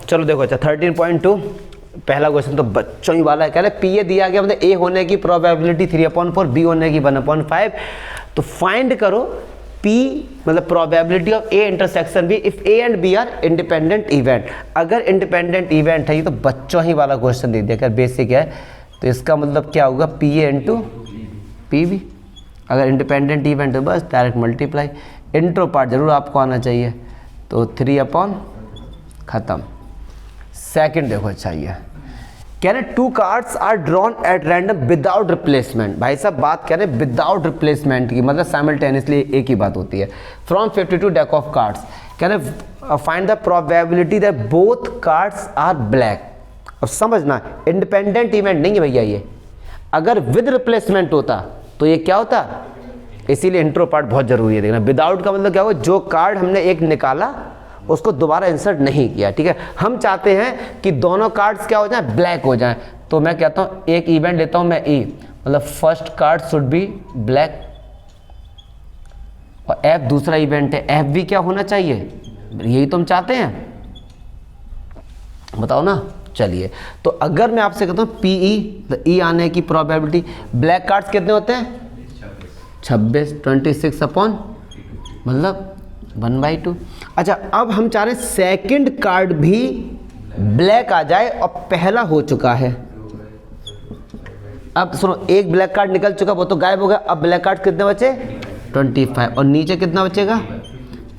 चलो देखो अच्छा 13.2 पहला क्वेश्चन तो बच्चों ही वाला है। कह रहे पी ए दिया गया, मतलब ए होने की प्रोबेबिलिटी 3/4, बी होने की 1/5। तो फाइंड करो पी मतलब probability of A intersection B if A and B are independent event. अगर इंडिपेंडेंट इवेंट है ये तो बच्चों ही वाला क्वेश्चन दे दिया, क्या बेसिक है। तो इसका मतलब क्या होगा P A into P B. अगर इंडिपेंडेंट इवेंट है बस डायरेक्ट मल्टीप्लाई, इंट्रो पार्ट जरूर आपको आना चाहिए। तो 3/ खत्म। सेकंड देखो अच्छा ये कह रहे 2 cards are drawn at random without replacement. भाई साहब बात कह रहे हैं विदाउट रिप्लेसमेंट की, मतलब साइमल्टेनियसली एक ही बात होती है। फ्रॉम 52 डेक ऑफ कार्ड्स कह रहे find the probability that both cards are black. अब समझना इंडिपेंडेंट इवेंट नहीं है भैया ये, अगर विद रिप्लेसमेंट होता तो ये क्या होता, इसीलिए इंट्रो पार्ट बहुत जरूरी है देखना। विदाउट का मतलब क्या होगा, जो कार्ड हमने एक निकाला उसको दोबारा इंसर्ट नहीं किया, ठीक है। हम चाहते हैं कि दोनों कार्ड्स क्या हो जाएं, ब्लैक हो जाएं। तो मैं कहता हूं एक इवेंट लेता हूं मैं ई, मतलब first card should be black, और एफ दूसरा इवेंट है, एफ भी क्या होना चाहिए, यही तो हम चाहते हैं, बताओ ना। चलिए तो अगर मैं आपसे कहता हूं पी ई, तो ई आने की प्रोबेबिलिटी, ब्लैक कार्ड्स कितने होते हैं 26, 26 अपॉन मतलब 1/2। अच्छा अब हम चाह रहे हैं सेकंड कार्ड भी ब्लैक आ जाए और पहला हो चुका है। अब सुनो एक ब्लैक कार्ड निकल चुका वो तो गायब हो गया, अब ब्लैक कार्ड कितने बचे 25, और नीचे कितना बचेगा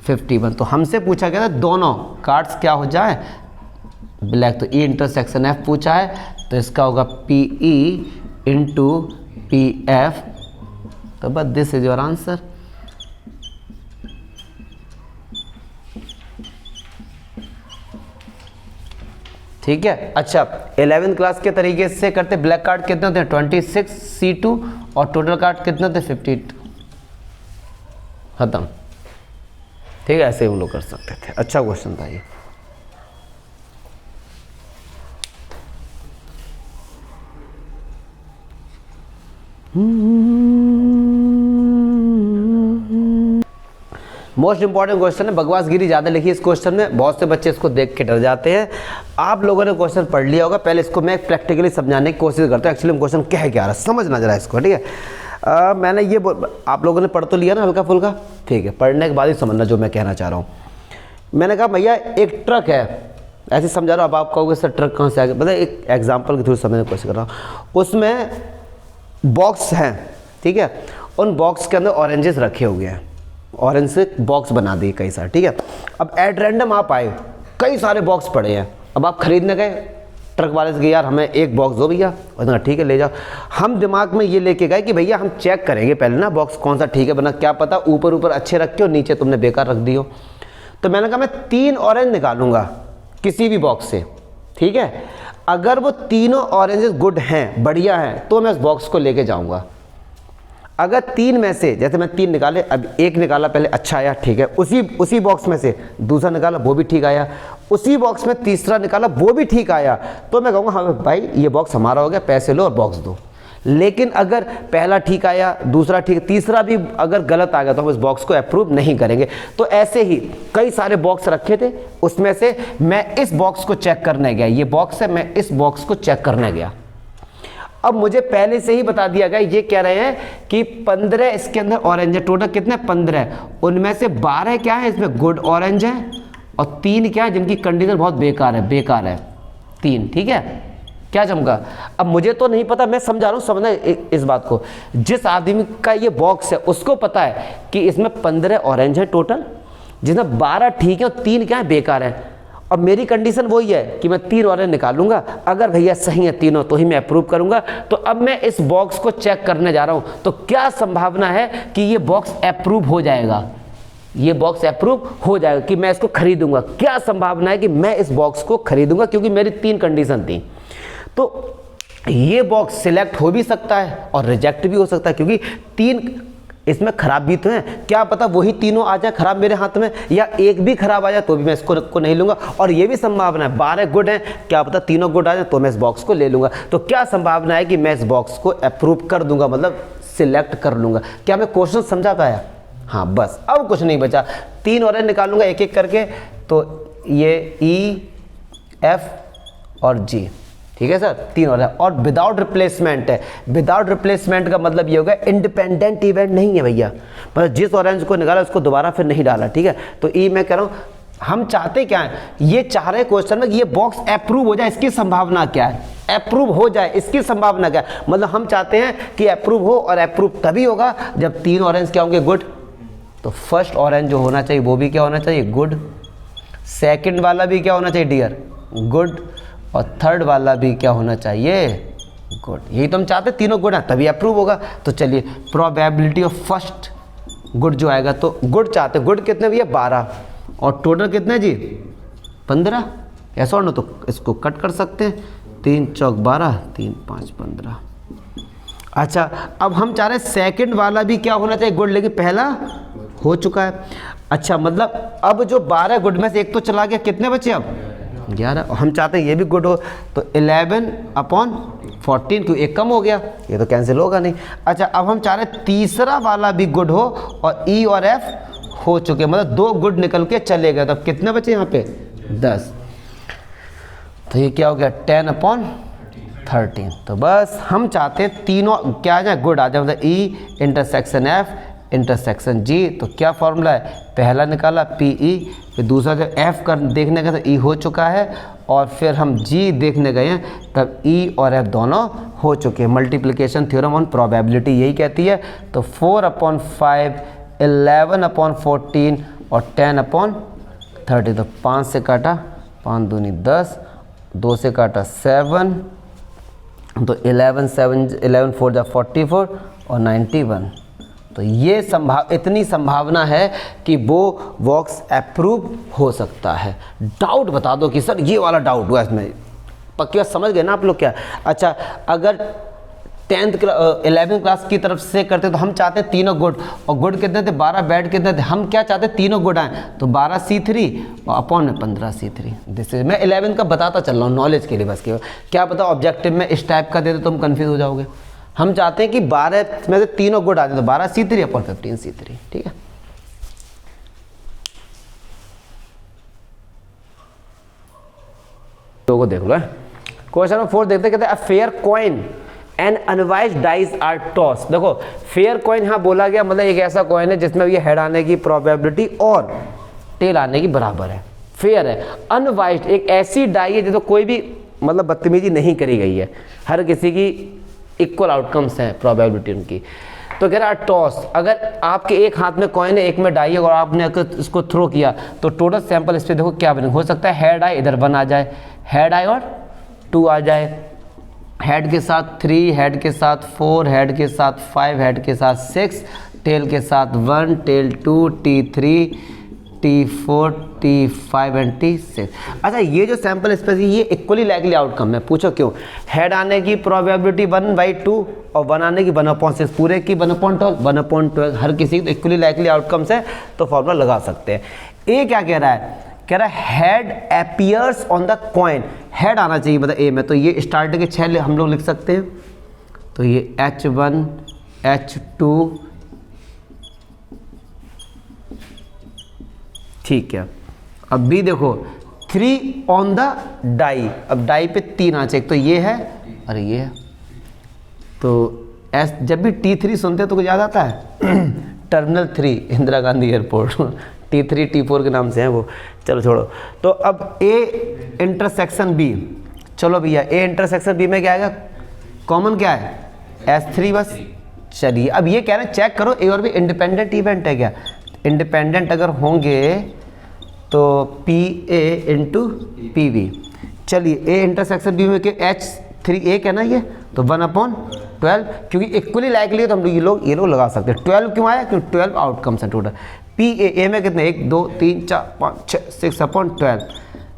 51। तो हमसे पूछा गया था दोनों कार्ड्स क्या हो जाए ब्लैक, तो ई इंटरसेक्शन एफ पूछा है, तो इसका होगा P E into P F. तो बस दिस इज योर आंसर। ठीक है। अच्छा 11th क्लास के तरीके से करते, ब्लैक कार्ड कितने होते हैं 26 C2 और टोटल कार्ड कितने होते हैं 52, खत्म। ठीक है, ऐसे हम लोग कर सकते थे। अच्छा क्वेश्चन था ये। मोस्ट इंपॉर्टेंट क्वेश्चन है, बकवासगिरी ज़्यादा लिखी इस क्वेश्चन में, बहुत से बच्चे इसको देख के डर जाते हैं। आप लोगों ने क्वेश्चन पढ़ लिया होगा, पहले इसको मैं प्रैक्टिकली समझाने की कोशिश करता हूँ एक्चुअली क्वेश्चन कह क्या रहा है, समझना जरा इसको, ठीक है। मैंने ये आप लोगों ने पढ़ तो लिया ना हल्का फुल्का, ठीक है, पढ़ने के बाद ही समझना जो मैं कहना चाह रहा हूँ। मैंने कहा भैया एक ट्रक है, ऐसे समझा रहा हूँ, अब आप कहोगे सर ट्रक कहाँ से आ गया, मतलब एक एग्जाम्पल के थ्रू समझने की कोशिश कर रहा हूँ। उसमें बॉक्स हैं, ठीक है, उन बॉक्स के अंदर ऑरेंजेस रखे हुए हैं, ऑरेंज से बॉक्स बना दिए कई सारे, ठीक है। अब एट रैंडम आप आए, कई सारे बॉक्स पड़े हैं, अब आप खरीदने गए, ट्रक वाले से गए यार हमें एक बॉक्स दो भैया, और ठीक है ले जाओ। हम दिमाग में ये लेके गए कि भैया हम चेक करेंगे पहले ना बॉक्स कौन सा ठीक है, बना क्या पता ऊपर ऊपर अच्छे रखे हो नीचे तुमने बेकार रख दियो। तो मैंने कहा मैं 3 ऑरेंज निकालूंगा किसी भी बॉक्स से, ठीक है। अगर वो तीनों ऑरेंजेस गुड हैं, बढ़िया हैं, तो मैं उस बॉक्स को लेके जाऊंगा। अगर 3 में से, जैसे मैं 3 निकाले, अब एक निकाला पहले अच्छा आया, ठीक है, उसी बॉक्स में से दूसरा निकाला वो भी ठीक आया, उसी बॉक्स में तीसरा निकाला वो भी ठीक आया, तो मैं कहूँगा हाँ भाई ये बॉक्स हमारा हो गया, पैसे लो और बॉक्स दो। लेकिन अगर पहला ठीक आया, दूसरा ठीक, तीसरा भी अगर गलत आ गया तो हम इस बॉक्स को अप्रूव नहीं करेंगे। तो ऐसे ही कई सारे बॉक्स रखे थे, उसमें से मैं इस बॉक्स को चेक करने गया, ये बॉक्स है, मैं इस बॉक्स को चेक करने गया। अब मुझे पहले से ही बता दिया गया, ये कह रहे हैं कि 15 इसके अंदर ऑरेंज है, टोटल कितने 15, उनमें से 12 क्या है इसमें गुड ऑरेंज है, और 3 क्या है जिनकी कंडीशन बहुत बेकार है 3, ठीक है। क्या चमका, अब मुझे तो नहीं पता, मैं समझा रहा हूँ, समझना इस बात को। जिस आदमी का ये बॉक्स है उसको पता है कि इसमें 15 ऑरेंज है टोटल, जिसमें 12 ठीक है और 3 क्या है बेकार है। अब मेरी कंडीशन वही है कि मैं 3 ऑरेंज निकालूंगा, अगर भैया सही है तीनों तो ही मैं अप्रूव करूंगा। तो अब मैं इस बॉक्स को चेक करने जा रहा हूं, तो क्या संभावना है कि ये बॉक्स अप्रूव हो जाएगा, ये बॉक्स अप्रूव हो जाएगा कि मैं इसको खरीदूंगा। क्या संभावना है कि मैं इस बॉक्स को खरीदूंगा, क्योंकि मेरी 3 कंडीशन थी। तो ये बॉक्स सिलेक्ट हो भी सकता है और रिजेक्ट भी हो सकता है, क्योंकि 3 इसमें खराब भी तो हैं, क्या पता वही तीनों आ जाए खराब मेरे हाथ में, या एक भी खराब आ जाए तो भी मैं इसको नहीं लूंगा। और ये भी संभावना है 12 गुड हैं, क्या पता तीनों गुड आ जाए तो मैं इस बॉक्स को ले लूंगा। तो क्या संभावना है कि मैं इस बॉक्स को अप्रूव कर दूंगा, मतलब सिलेक्ट कर लूंगा। क्या मैं क्वेश्चन समझा पाया? हाँ बस, अब कुछ नहीं बचा। 3 ऑरेंज निकालूंगा एक एक करके, तो ये ई एफ और जी, ठीक है सर, 3 ऑरेंज। और विदाउट रिप्लेसमेंट है। विदाउट रिप्लेसमेंट का मतलब ये होगा इंडिपेंडेंट इवेंट नहीं है भैया, मतलब जिस ऑरेंज को निकाला उसको दोबारा फिर नहीं डाला, ठीक है। तो ई मैं कह रहा हूँ, हम चाहते क्या है, ये चाह रहे क्वेश्चन में कि ये बॉक्स अप्रूव हो जाए, इसकी संभावना क्या है, अप्रूव हो जाए इसकी संभावना क्या है, मतलब हम चाहते हैं कि अप्रूव हो, और अप्रूव तभी होगा जब 3 ऑरेंज क्या होंगे, गुड। तो फर्स्ट ऑरेंज जो होना चाहिए वो भी क्या होना चाहिए, गुड। सेकंड वाला भी क्या होना चाहिए डियर, गुड। और थर्ड वाला भी क्या होना चाहिए, गुड। यही तो हम चाहते हैं, तीनों गुड है तभी अप्रूव होगा। तो चलिए प्रोबेबिलिटी ऑफ फर्स्ट गुड जो आएगा, तो गुड चाहते, गुड कितने भैया 12, और टोटल कितने जी 15, ऐसा और ना, तो इसको कट कर सकते हैं, 3 चौक 12, 3 5 15। अच्छा अब हम चाह रहे हैं सेकंड वाला भी क्या होना चाहिए, गुड, लेकिन पहला हो चुका है। अच्छा मतलब अब जो 12 गुड में से एक तो चला गया, कितने बचे अब 11, हम चाहते हैं ये भी गुड हो, तो 11/14, क्यों एक कम हो गया, ये तो कैंसिल होगा नहीं। अच्छा अब हम चाह रहे हैं तीसरा वाला भी गुड हो, और ई और एफ हो चुके, मतलब 2 गुड निकल के चले गए, तो अब कितने बचे यहाँ पे 10, तो ये क्या हो गया 10/13। तो बस हम चाहते हैं तीनों क्या आ जाए, गुड आ जाए, मतलब ई इंटरसेक्शन एफ इंटरसेक्शन जी। तो क्या फॉर्मूला है, पहला निकाला पी ई, फिर दूसरा जब एफ कर देखने गए तो ई हो चुका है, और फिर हम जी देखने गए हैं तब ई और एफ दोनों हो चुके हैं। मल्टीप्लिकेशन थ्योरम ऑन प्रोबेबिलिटी यही कहती है। तो 4/5, 11/14 और 10/30। तो 5 से काटा, 5 दूनी 10, 2 से काटा 7, तो 11 4 जा 44 और 91। तो ये इतनी संभावना है कि वो बॉक्स अप्रूव हो सकता है। डाउट बता दो कि सर ये वाला डाउट हुआ इसमें, पक्की बात समझ गए ना आप लोग क्या। अच्छा अगर 11th क्लास की तरफ से करते तो हम चाहते हैं तीनों गुड, और गुड कितने थे 12, बैड कितने थे, हम क्या चाहते हैं तीनों गुड आए, तो 12C3 और अपॉन में 15C3। दिस इज मैं 11 का बताता चल रहा हूँ नॉलेज के लिए, बस के क्या पता ऑब्जेक्टिव में इस टाइप का दे दो तो तुम कंफ्यूज हो जाओगे। हम चाहते हैं कि 12 में से तीनों गुड आते, तो 12C3 अपॉन 15C3, ठीक है। तो को देख लो, क्वेश्चन नंबर 4 देखते, कहते हैं a fair coin and unbiased dice are toss. देखो फेयर कॉइन यहाँ बोला गया, मतलब एक ऐसा कॉइन है जिसमें ये हेड आने की प्रोबेबिलिटी और टेल आने की बराबर है, फेयर है। अनवाइज एक ऐसी डाई है जिसमें कोई भी मतलब बदतमीजी नहीं करी गई है, हर किसी की इक्वल आउटकम्स हैं प्रोबेबिलिटी उनकी। तो कह रहा है टॉस, अगर आपके एक हाथ में कॉइन है एक में डाई है और आपने अगर इसको थ्रो किया तो टोटल सैंपल इस पर देखो क्या बने, हो सकता है हेड आई इधर 1 आ जाए, हेड आई और 2 आ जाए, हेड के साथ 3, हेड के साथ 4, हेड के साथ 5, हेड के साथ 6, टेल के साथ 1, tell 2, T3, T4, T5 and T6। अच्छा ये जो सैंपल स्पेस ये इक्वली लाइकली आउटकम है, पूछो क्यों। हेड आने की प्रोबेबिलिटी 1/2 और 1 आने की 1/6, पूरे की 1/12, 1/12, हर किसी की तो इक्वली लाइकली आउटकम्स है, तो फॉर्मूला लगा सकते हैं। ये क्या कह रहा है, कह रहा है head appears on the coin, head आना चाहिए मतलब ए में, तो ये स्टार्टिंग के 6 हम लोग लिख सकते हैं, तो ये H1 H2, ठीक है। अब भी देखो 3 ऑन द डाई, अब डाई पे 3 आना चाहिए, तो ये है और ये है, तो एस जब भी T3 सुनते हैं तो कुछ याद आता है terminal 3 Indira Gandhi airport T3 T4 के नाम से है वो, चलो छोड़ो। तो अब ए इंटरसेक्शन बी, चलो भैया ए इंटरसेक्शन बी में क्या आएगा, कॉमन क्या है S3 बस। चलिए अब ये कह रहे हैं चेक करो ए और बी इंडिपेंडेंट इवेंट है क्या, इंडिपेंडेंट अगर होंगे तो P A into P B. चलिए ए इंटरसेक्शन बी में कि H3 एक है ना ये, तो 1/12, क्योंकि इक्वली लाइकली है तो हम लोग ये लोग लगा सकते हैं। 12 क्यों आया, क्योंकि 12 आउटकम्स है टोटल। पी ए में कितने 1 2 3 4 5 6 6/12,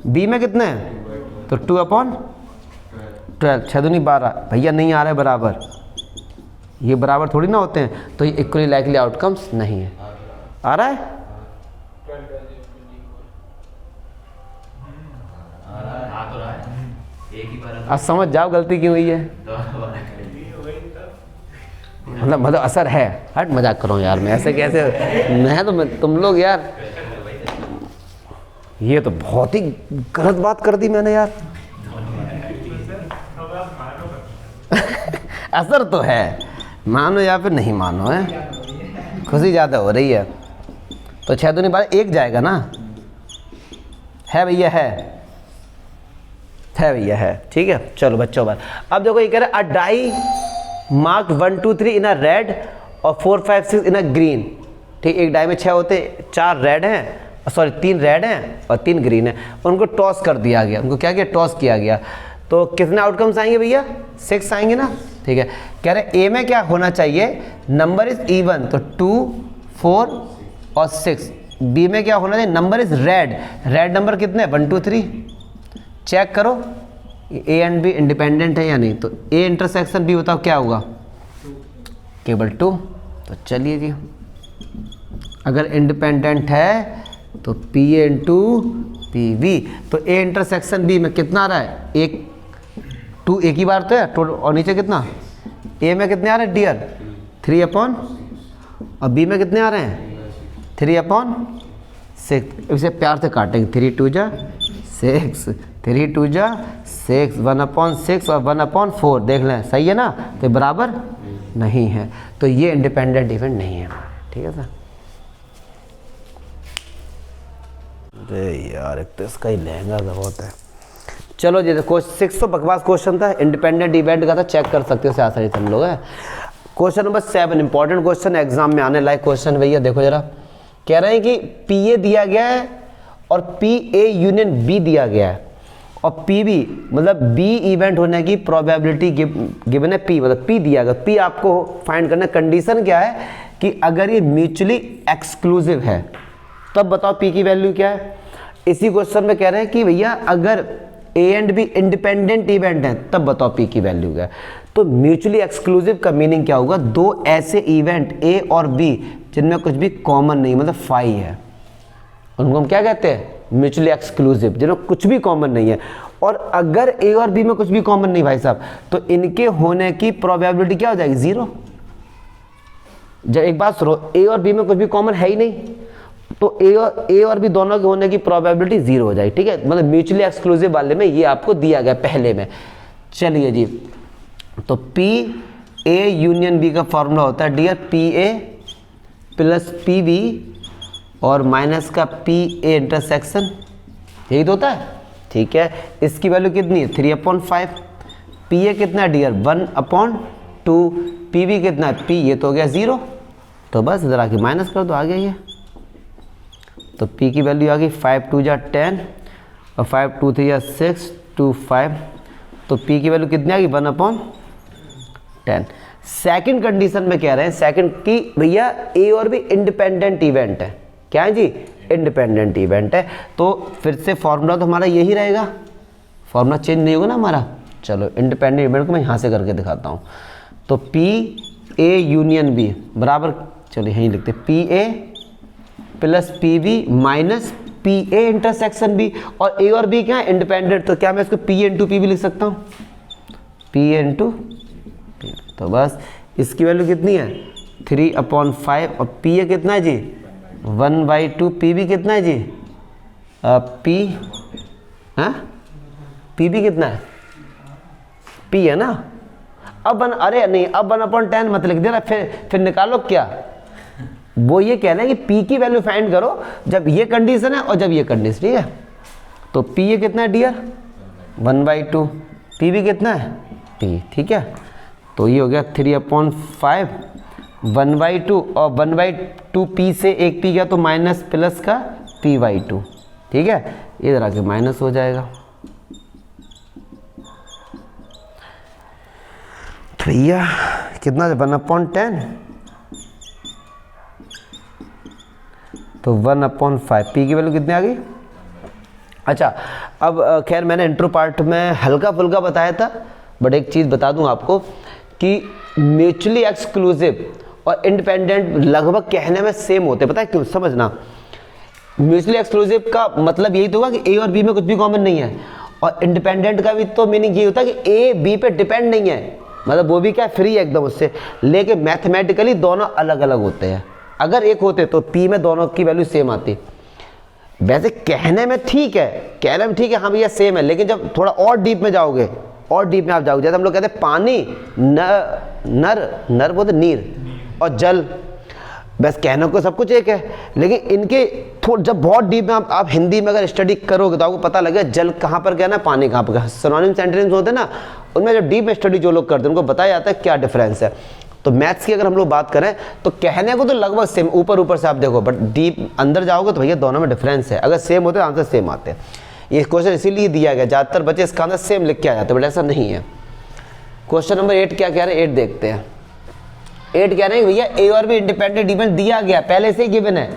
बी में कितने हैं तो 2/12, 6 दूनी 12, भैया नहीं आ रहा है बराबर, ये बराबर थोड़ी ना होते हैं, तो ये इक्वली लाइकली आउटकम्स नहीं है। आ रहा है, अब समझ जाओ गलती क्यों हुई है, मतलब असर है। हट मजाक करो यार, मैं ऐसे कैसे, मैं तो तुम लोग यार ये तो बहुत ही गलत बात कर दी मैंने यार। असर तो है, मानो या फिर नहीं मानो है, खुशी ज़्यादा हो रही है। तो 6 दूनी 12 1 जाएगा ना, है भैया, है भैया, है। ठीक है, चलो बच्चों बात। अब देखो ये कह रहा है अ डाई मार्क 1 2 3 इन अ रेड और 4 5 6 इन अ ग्रीन। ठीक, एक डाई में 6 होते, 4 रेड हैं, सॉरी 3 रेड हैं और 3 ग्रीन हैं। उनको टॉस कर दिया गया, उनको क्या किया, टॉस किया गया। तो कितने आउटकम्स आएंगे भैया, 6 आएंगे ना। ठीक है, कह रहे ए में क्या होना चाहिए, नंबर इज इवन, तो 2 4 और 6। बी में क्या होना चाहिए, number is red, red number कितने, 1 2 3। चेक करो ए एंड बी इंडिपेंडेंट है या नहीं। तो ए इंटरसेक्शन बी बताओ क्या होगा, केवल 2। तो चलिए जी, अगर इंडिपेंडेंट है तो P A into P V. तो ए इंटरसेक्शन बी में कितना आ रहा है, 1 2 एक ही बार तो है, और नीचे कितना, ए में कितने आ रहे हैं डियर, 3 अपॉन, और बी में कितने आ रहे हैं, 3 अपॉन 6। इसे प्यार से काटेंगे, 3 2 जा 6, 3 2 जा 6, 1 अपॉन 6 और 1 अपॉन 4। देख लें सही है ना, तो बराबर नहीं है, तो ये इंडिपेंडेंट इवेंट नहीं है। ठीक है सर। अरे यार एक तो इसका ही लहंगा बहुत है। चलो जी, देखो 6 तो बकवास क्वेश्चन था, इंडिपेंडेंट इवेंट का था, चेक कर सकते हो आसानी से हम लोग है। Question number 7 important question, exam में आने लायक क्वेश्चन भैया। देखो जरा, कह रहे हैं कि पी ए दिया गया है और पी ए यूनियन बी दिया गया है, और पी बी मतलब बी इवेंट होने की प्रोबेबिलिटी गिवन है पी, मतलब पी दिया गया। पी आपको फाइंड करना, कंडीशन क्या है कि अगर ये म्यूचुअली एक्सक्लूसिव है तब बताओ पी की वैल्यू क्या है। इसी क्वेश्चन में कह रहे हैं कि भैया अगर ए एंड बी इंडिपेंडेंट इवेंट है तब बताओ पी की वैल्यू क्या है। तो म्यूचुअली एक्सक्लूसिव का मीनिंग क्या होगा, दो ऐसे इवेंट ए और बी जिनमें कुछ भी कॉमन नहीं, मतलब फाई है, उनको हम क्या कहते हैं, म्यूचुअली एक्सक्लूसिव, जिनमें कुछ भी कॉमन नहीं है। और अगर ए और बी में कुछ भी कॉमन नहीं भाई साहब, तो इनके होने की प्रोबेबिलिटी क्या हो जाएगी, 0। जब एक बात सुनो, ए और बी में कुछ भी कॉमन है ही नहीं, तो ए और बी दोनों के होने की प्रोबेबिलिटी 0 हो जाएगी। ठीक है, मतलब म्यूचुअली एक्सक्लूसिव वाले में ये आपको दिया गया पहले में। चलिए जी, तो पी ए यूनियन बी का फॉर्मूला होता है dear P A plus P B और माइनस का पी ए इंटरसेक्शन, यही तो होता है। ठीक है, इसकी वैल्यू कितनी है, 3/5। पी ए कितना है डियर, 1/2। पी बी कितना है, पी ये तो हो गया 0, तो बस इधर आके माइनस कर दो, आ गया ये। तो p की वैल्यू आ गई 5 2 जा 10 और 5 2 3 जा 6 2 5। तो p की वैल्यू कितनी आ गई, 1/10। सेकंड कंडीशन में कह रहे हैं, सेकंड की भैया a और b इंडिपेंडेंट इवेंट है। क्या है जी, इंडिपेंडेंट इवेंट है। तो फिर से फॉर्मूला तो हमारा यही रहेगा, फॉर्मूला चेंज नहीं होगा ना हमारा। चलो इंडिपेंडेंट इवेंट को मैं यहाँ से करके दिखाता हूँ। तो p a यूनियन b बराबर, चलो यहीं लिखते P A plus P B minus P A intersection B. और ए और बी क्या है, इंडिपेंडेंट, तो क्या मैं इसको P A into P B लिख सकता हूँ, पी ए इंटू पी। तो बस इसकी वैल्यू कितनी है, 3/5 और पी ए कितना है जी, 1/2। पी बी कितना है जी, पी हाँ पी बी कितना है, पी है ना। अब अरे नहीं, अब 1/10 मत लिख देना, फिर निकालो क्या। वो ये कह रहे हैं कि p की वैल्यू फाइंड करो जब ये कंडीशन है और जब ये कंडीशन। ठीक है, तो p ये कितना है डियर, 1/2। p भी कितना है, p। ठीक है, तो ये हो गया 3/5 1/2 और 1/2 p से एक p गया तो माइनस प्लस का p/2। ठीक है, इधर आके माइनस हो जाएगा। तो भैया कितना 1/10, तो 1/5। पी की वैल्यू कितनी आ गई। अच्छा, अब खैर मैंने इंट्रो पार्ट में हल्का फुल्का बताया था, बट एक चीज़ बता दूं आपको कि म्यूचुअली एक्सक्लूसिव और इंडिपेंडेंट लगभग कहने में सेम होते हैं। पता है क्यों, समझना। म्यूचुअली एक्सक्लूसिव का मतलब यही तो होगा कि ए और बी में कुछ भी कॉमन नहीं है, और इंडिपेंडेंट का भी तो मीनिंग यही होता है कि ए बी पे डिपेंड नहीं है, मतलब वो भी क्या फ्री है एकदम उससे। लेकिन मैथमेटिकली दोनों अलग अलग होते हैं। अगर एक होते तो p में दोनों की वैल्यू सेम आती। वैसे कहने में ठीक है, कहने में ठीक है, हाँ भैया सेम है, लेकिन जब थोड़ा और डीप में जाओगे, और डीप में आप जाओगे, जैसे हम लोग कहते हैं पानी, नर बोलते नीर, और जल, बस कहने को सब कुछ एक है, लेकिन इनके जब बहुत डीप में आप हिंदी में अगर स्टडी करोगे तो आपको पता लगेगा जल कहाँ पर कहना है, पानी कहाँ पर कहना है। सिनोनिम सेंटेंस होते हैं ना, उनमें जब डीप में स्टडी जो लोग करते हैं उनको बताया जाता है क्या डिफरेंस है। तो मैथ्स की अगर हम लोग बात करें तो कहने को तो लगभग सेम, ऊपर से आप देखो, बट डीप अंदर जाओगे तो भैया दोनों में डिफरेंस है। अगर सेम होते तो आंसर सेम आते हैं। ये क्वेश्चन इसीलिए दिया गया, ज़्यादातर बच्चे इसका आंसर सेम लिख के आ जाते हैं, बट ऐसा नहीं है। क्वेश्चन नंबर 8 क्या कह रहे हैं, 8 देखते हैं। 8 कह रहे हैं भैया ए और बी इंडिपेंडेंट इवेंट दिया गया, पहले से ही गिवन है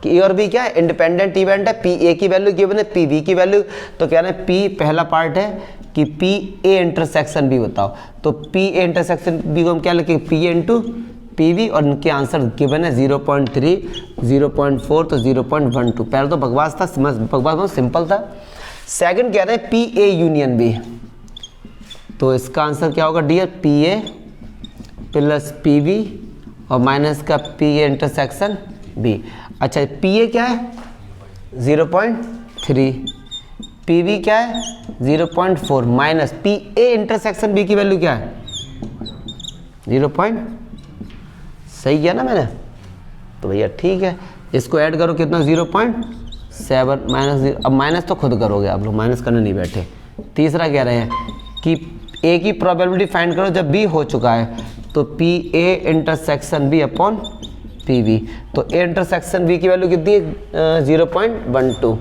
कि ए और बी क्या है, इंडिपेंडेंट इवेंट है। पी ए की वैल्यू गिवन है, पी बी की वैल्यू, तो कह रहे हैं पी पहला पार्ट है कि पी ए इंटरसेक्शन बी बताओ। तो पी ए इंटरसेक्शन बी को हम क्या लिखेंगे, P A into P B, और इनके आंसर गिवन है 0.3, 0.4, तो 0.12। पहले तो बकवास था, बकवास बहुत सिंपल था। सेकंड कह रहे हैं पी ए यूनियन बी, तो इसका आंसर क्या होगा dear, P A plus P B और माइनस का पी ए इंटरसेक्शन बी। अच्छा पी ए क्या है 0.3, पी वी क्या है 0.4, minus P A intersection B की वैल्यू क्या है 0. सही किया ना मैंने, तो भैया ठीक है, इसको ऐड करो कितना 0.7 माइनस, अब माइनस तो खुद करोगे आप लोग, माइनस करने नहीं बैठे। तीसरा कह रहे हैं कि ए की प्रोबेबिलिटी फाइंड करो जब बी हो चुका है, तो P A intersection B upon P we, तो ए इंटरसेक्शन बी की वैल्यू कितनी है 0.12,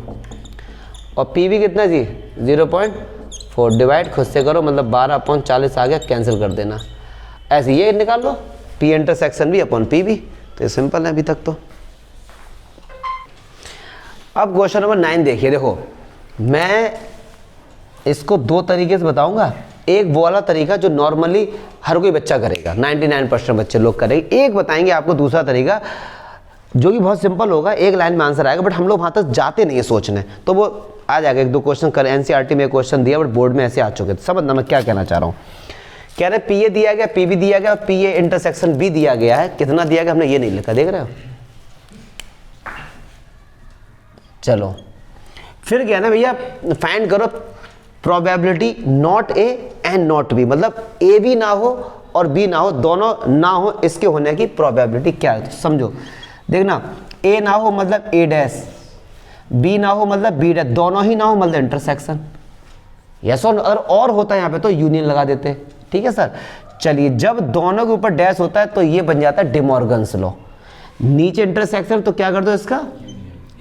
और पी वी कितना जी 0.4, डिवाइड खुद से करो, मतलब 12/40 आ गया, कैंसिल कर देना। ऐसे ये निकाल लो, P intersection B upon P we, तो ये सिंपल है अभी तक तो। अब क्वेश्चन नंबर 9 देखिए, देखो मैं इसको 2 तरीके से बताऊंगा। एक वो वाला तरीका जो नॉर्मली हर कोई बच्चा करेगा, 99% बच्चे लोग करेंगे। एक बताएंगे आपको दूसरा तरीका जो कि बहुत सिंपल होगा, एक लाइन में आंसर आएगा, बट हम लोग वहाँ तक जाते नहीं है सोचने, तो वो आ जाएगा। 1-2 क्वेश्चन कर एनसीईआरटी में क्वेश्चन दिया, बट बोर्ड में ऐसे आ चुके, समझना मैं क्या कहना चाह रहा हूँ। कह रहे पी ए दिया गया, पी बी दिया गया, और पी ए इंटरसेक्शन बी दिया गया है, कितना दिया गया हमने ये नहीं लिखा, देख रहे हो। चलो फिर क्या है ना भैया, फाइंड करो probability not A and not be, मतलब ए भी ना हो और बी ना हो, दोनों ना हो, इसके होने की प्रोबेबिलिटी क्या है। तो समझो, देखना ए ना हो मतलब ए डैश, बी ना हो मतलब बी डैश, दोनों ही ना हो मतलब इंटरसेक्शन। यस और और होता है यहाँ पे तो यूनियन लगा देते, ठीक है सर। चलिए जब दोनों के ऊपर डैश होता है तो ये बन जाता है डिमॉर्गन्स लॉ। नीचे इंटरसेक्शन तो क्या कर दो इसका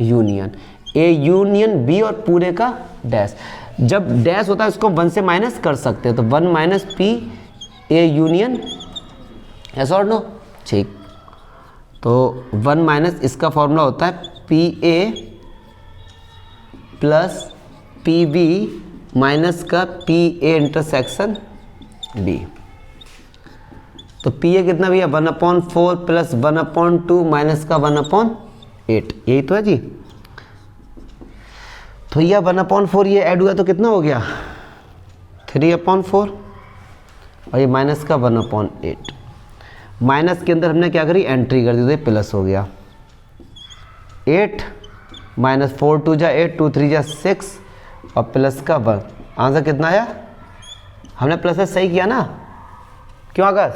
यूनियन, ए यूनियन बी और पूरे का डैश। जब डैश होता है इसको 1 से माइनस कर सकते हैं, तो 1 minus P A union, yes और नो, ठीक। तो 1 माइनस इसका फॉर्मूला होता है P A plus P B minus का पी ए इंटरसेक्शन बी। तो पी ए कितना भैया 1/4 प्लस 1/2 माइनस का 1/8, यही तो है जी। तो यह 1/4 ये ऐड हुआ तो कितना हो गया 3/4, और ये माइनस का 1/8। माइनस के अंदर हमने क्या करी, एंट्री कर दी, तो ये प्लस हो गया 8 माइनस 4 2 जा 8, 2 3 जा 6, और प्लस का 1। आंसर कितना आया, हमने प्लस से सही किया ना, क्यों आकाश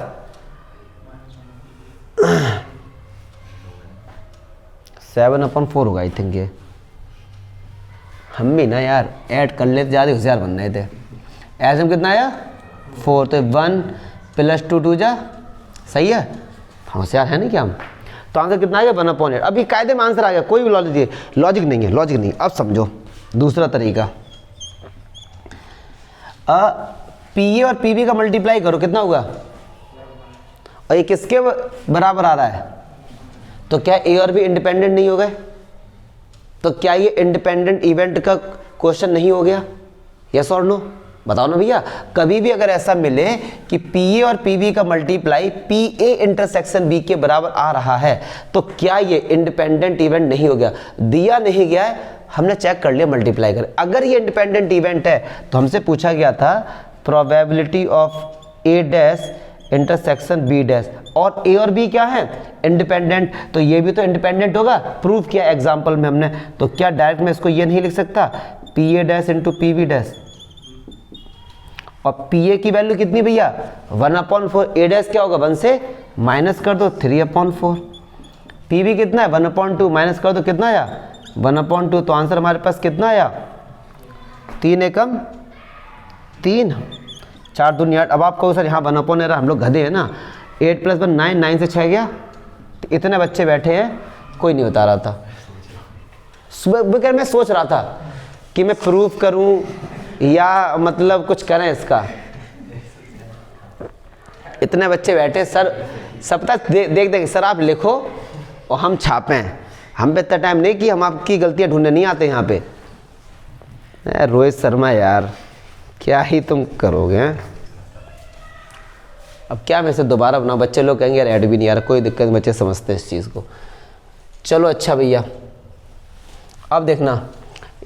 7/4 होगा आई थिंक। ये हम भी ना यार ऐड कर लेते, ज़्यादा होशियार बन रहे थे। ऐसे में कितना आया 4, तो 1 प्लस 2 2 जा, सही है, होशियार है नहीं क्या हम। तो आंसर कितना आएगा 1/8। अभी कायदे में आंसर आ गया, कोई भी लॉजिक नहीं है, लॉजिक नहीं। अब समझो दूसरा तरीका, पी ए और पी बी का मल्टीप्लाई करो, कितना होगा, और ये किसके बराबर आ रहा है, तो क्या ए और बी इंडिपेंडेंट नहीं हो गए, तो क्या ये इंडिपेंडेंट इवेंट का क्वेश्चन नहीं हो गया, यस और नो, बताओ ना भैया। कभी भी अगर ऐसा मिले कि पी ए और पी बी का multiply P A intersection B के बराबर आ रहा है, तो क्या ये इंडिपेंडेंट इवेंट नहीं हो गया, दिया नहीं गया है, हमने चेक कर लिया मल्टीप्लाई कर। अगर ये इंडिपेंडेंट इवेंट है तो हमसे पूछा गया था probability of A dash intersection B dash, और ए और बी क्या है इंडिपेंडेंट, तो ये भी तो इंडिपेंडेंट होगा, प्रूव किया एग्जाम्पल में हमने। तो क्या डायरेक्ट मैं इसको ये नहीं लिख सकता P A dash into P B dash, और पी ए की वैल्यू कितनी भैया 1/4, ए डैश क्या होगा 1 से माइनस कर दो 3/4, पी बी कितना है 1/2 माइनस कर दो कितना आया 1/2, तो आंसर हमारे पास कितना आया 3 एकम 3, 4 दूनी 8। अब आप कहो सर यहाँ 1/8 हम लोग गधे हैं ना, 8 + 1 9, 9 से 6 गया, तो इतने बच्चे बैठे हैं कोई नहीं बता रहा था। सुबह मैं सोच रहा था कि मैं प्रूफ करूं या मतलब कुछ करें इसका, इतने बच्चे बैठे सर सब तक देख देख सर आप लिखो और हम छापें, हम पे इतना टाइम नहीं कि हम आपकी गलतियां ढूंढने नहीं आते यहाँ पे। रोहित शर्मा यार क्या ही तुम करोगे हैं? अब क्या मैं इसे दोबारा बनाऊं, बच्चे लोग कहेंगे यार ऐड भी नहीं यार, कोई दिक्कत, बच्चे समझते हैं इस चीज़ को। चलो अच्छा भैया, अब देखना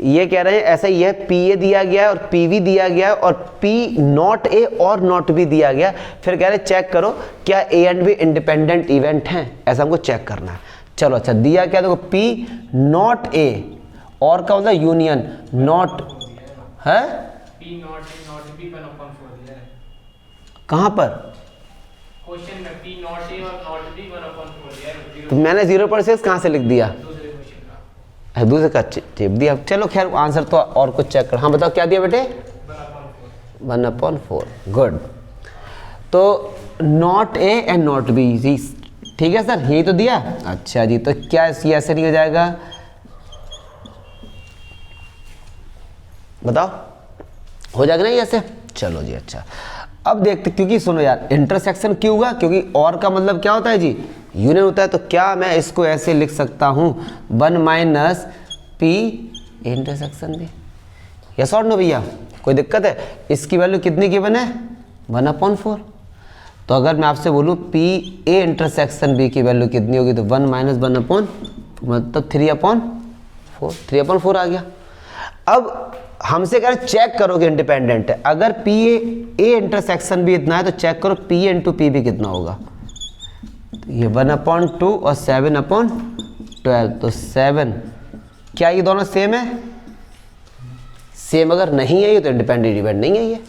ये कह रहे हैं ऐसा ही है, पी ए दिया गया है और पी वी दिया गया है और पी नॉट ए और नॉट बी दिया गया, फिर कह रहे हैं चेक करो क्या ए एंड बी इंडिपेंडेंट इवेंट हैं, ऐसा हमको चेक करना है। चलो अच्छा दिया क्या, देखो पी नॉट ए और का मतलब यूनियन नॉट है, P not A not B 1/4 दिया है कहाँ पर क्वेश्चन में, P नॉट A और नॉट B 1/4 दिया है, तो मैंने 0.6 कहाँ से लिख दिया, दूसरे क्वेश्चन का दूसरे का टिप दिया। चलो खैर आंसर तो और कुछ चेक कर। हाँ बताओ क्या दिया बेटे 1/4, गुड। तो not A and not be, ठीक है सर यही तो दिया। अच्छा जी, तो क्या ये ऐसे नहीं हो जाएगा, बताओ हो जाएगा नहीं ऐसे। चलो जी अच्छा, अब देखते, क्योंकि सुनो यार इंटरसेक्शन क्यों हुआ, क्योंकि और का मतलब क्या होता है जी यूनियन होता है, तो क्या मैं इसको ऐसे लिख सकता हूँ 1 - पी इंटरसेक्शन बी, यस और नो भैया, कोई दिक्कत है? इसकी वैल्यू कितनी गिवन है 1/4, तो अगर मैं आपसे बोलूँ पी ए इंटरसेक्शन बी की वैल्यू कितनी होगी, तो 1 - 1/4 मतलब 3/4, 3/4 आ गया। अब हमसे कह रहे चेक करोगे इंडिपेंडेंट है, अगर पी ए इंटरसेक्शन भी इतना है तो चेक करो पी ए इंटू पी भी कितना होगा, तो ये 1/2 और 7/12, तो 7, क्या ये दोनों सेम है? सेम अगर नहीं है ये तो इंडिपेंडेंट इवेंट नहीं है ये।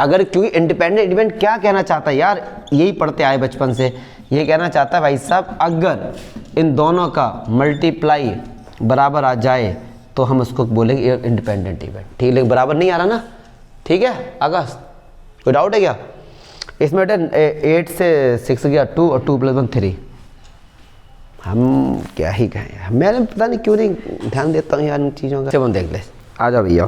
अगर क्योंकि इंडिपेंडेंट इवेंट क्या कहना चाहता है यार, यही पढ़ते आए बचपन से, ये कहना चाहता है भाई साहब अगर इन दोनों का मल्टीप्लाई बराबर आ जाए तो हम उसको बोलेंगे इंडिपेंडेंट इवेंट, ठीक है? लेकिन बराबर नहीं आ रहा ना, ठीक है आकाश, कोई डाउट है क्या इसमें? बेटे 8 से 6 गया 2 और 2 + 1 3, हम क्या ही कहें, मैंने पता नहीं क्यों नहीं ध्यान देता हूँ यार इन चीज़ों का। चलो देख ले, आ जाओ भैया।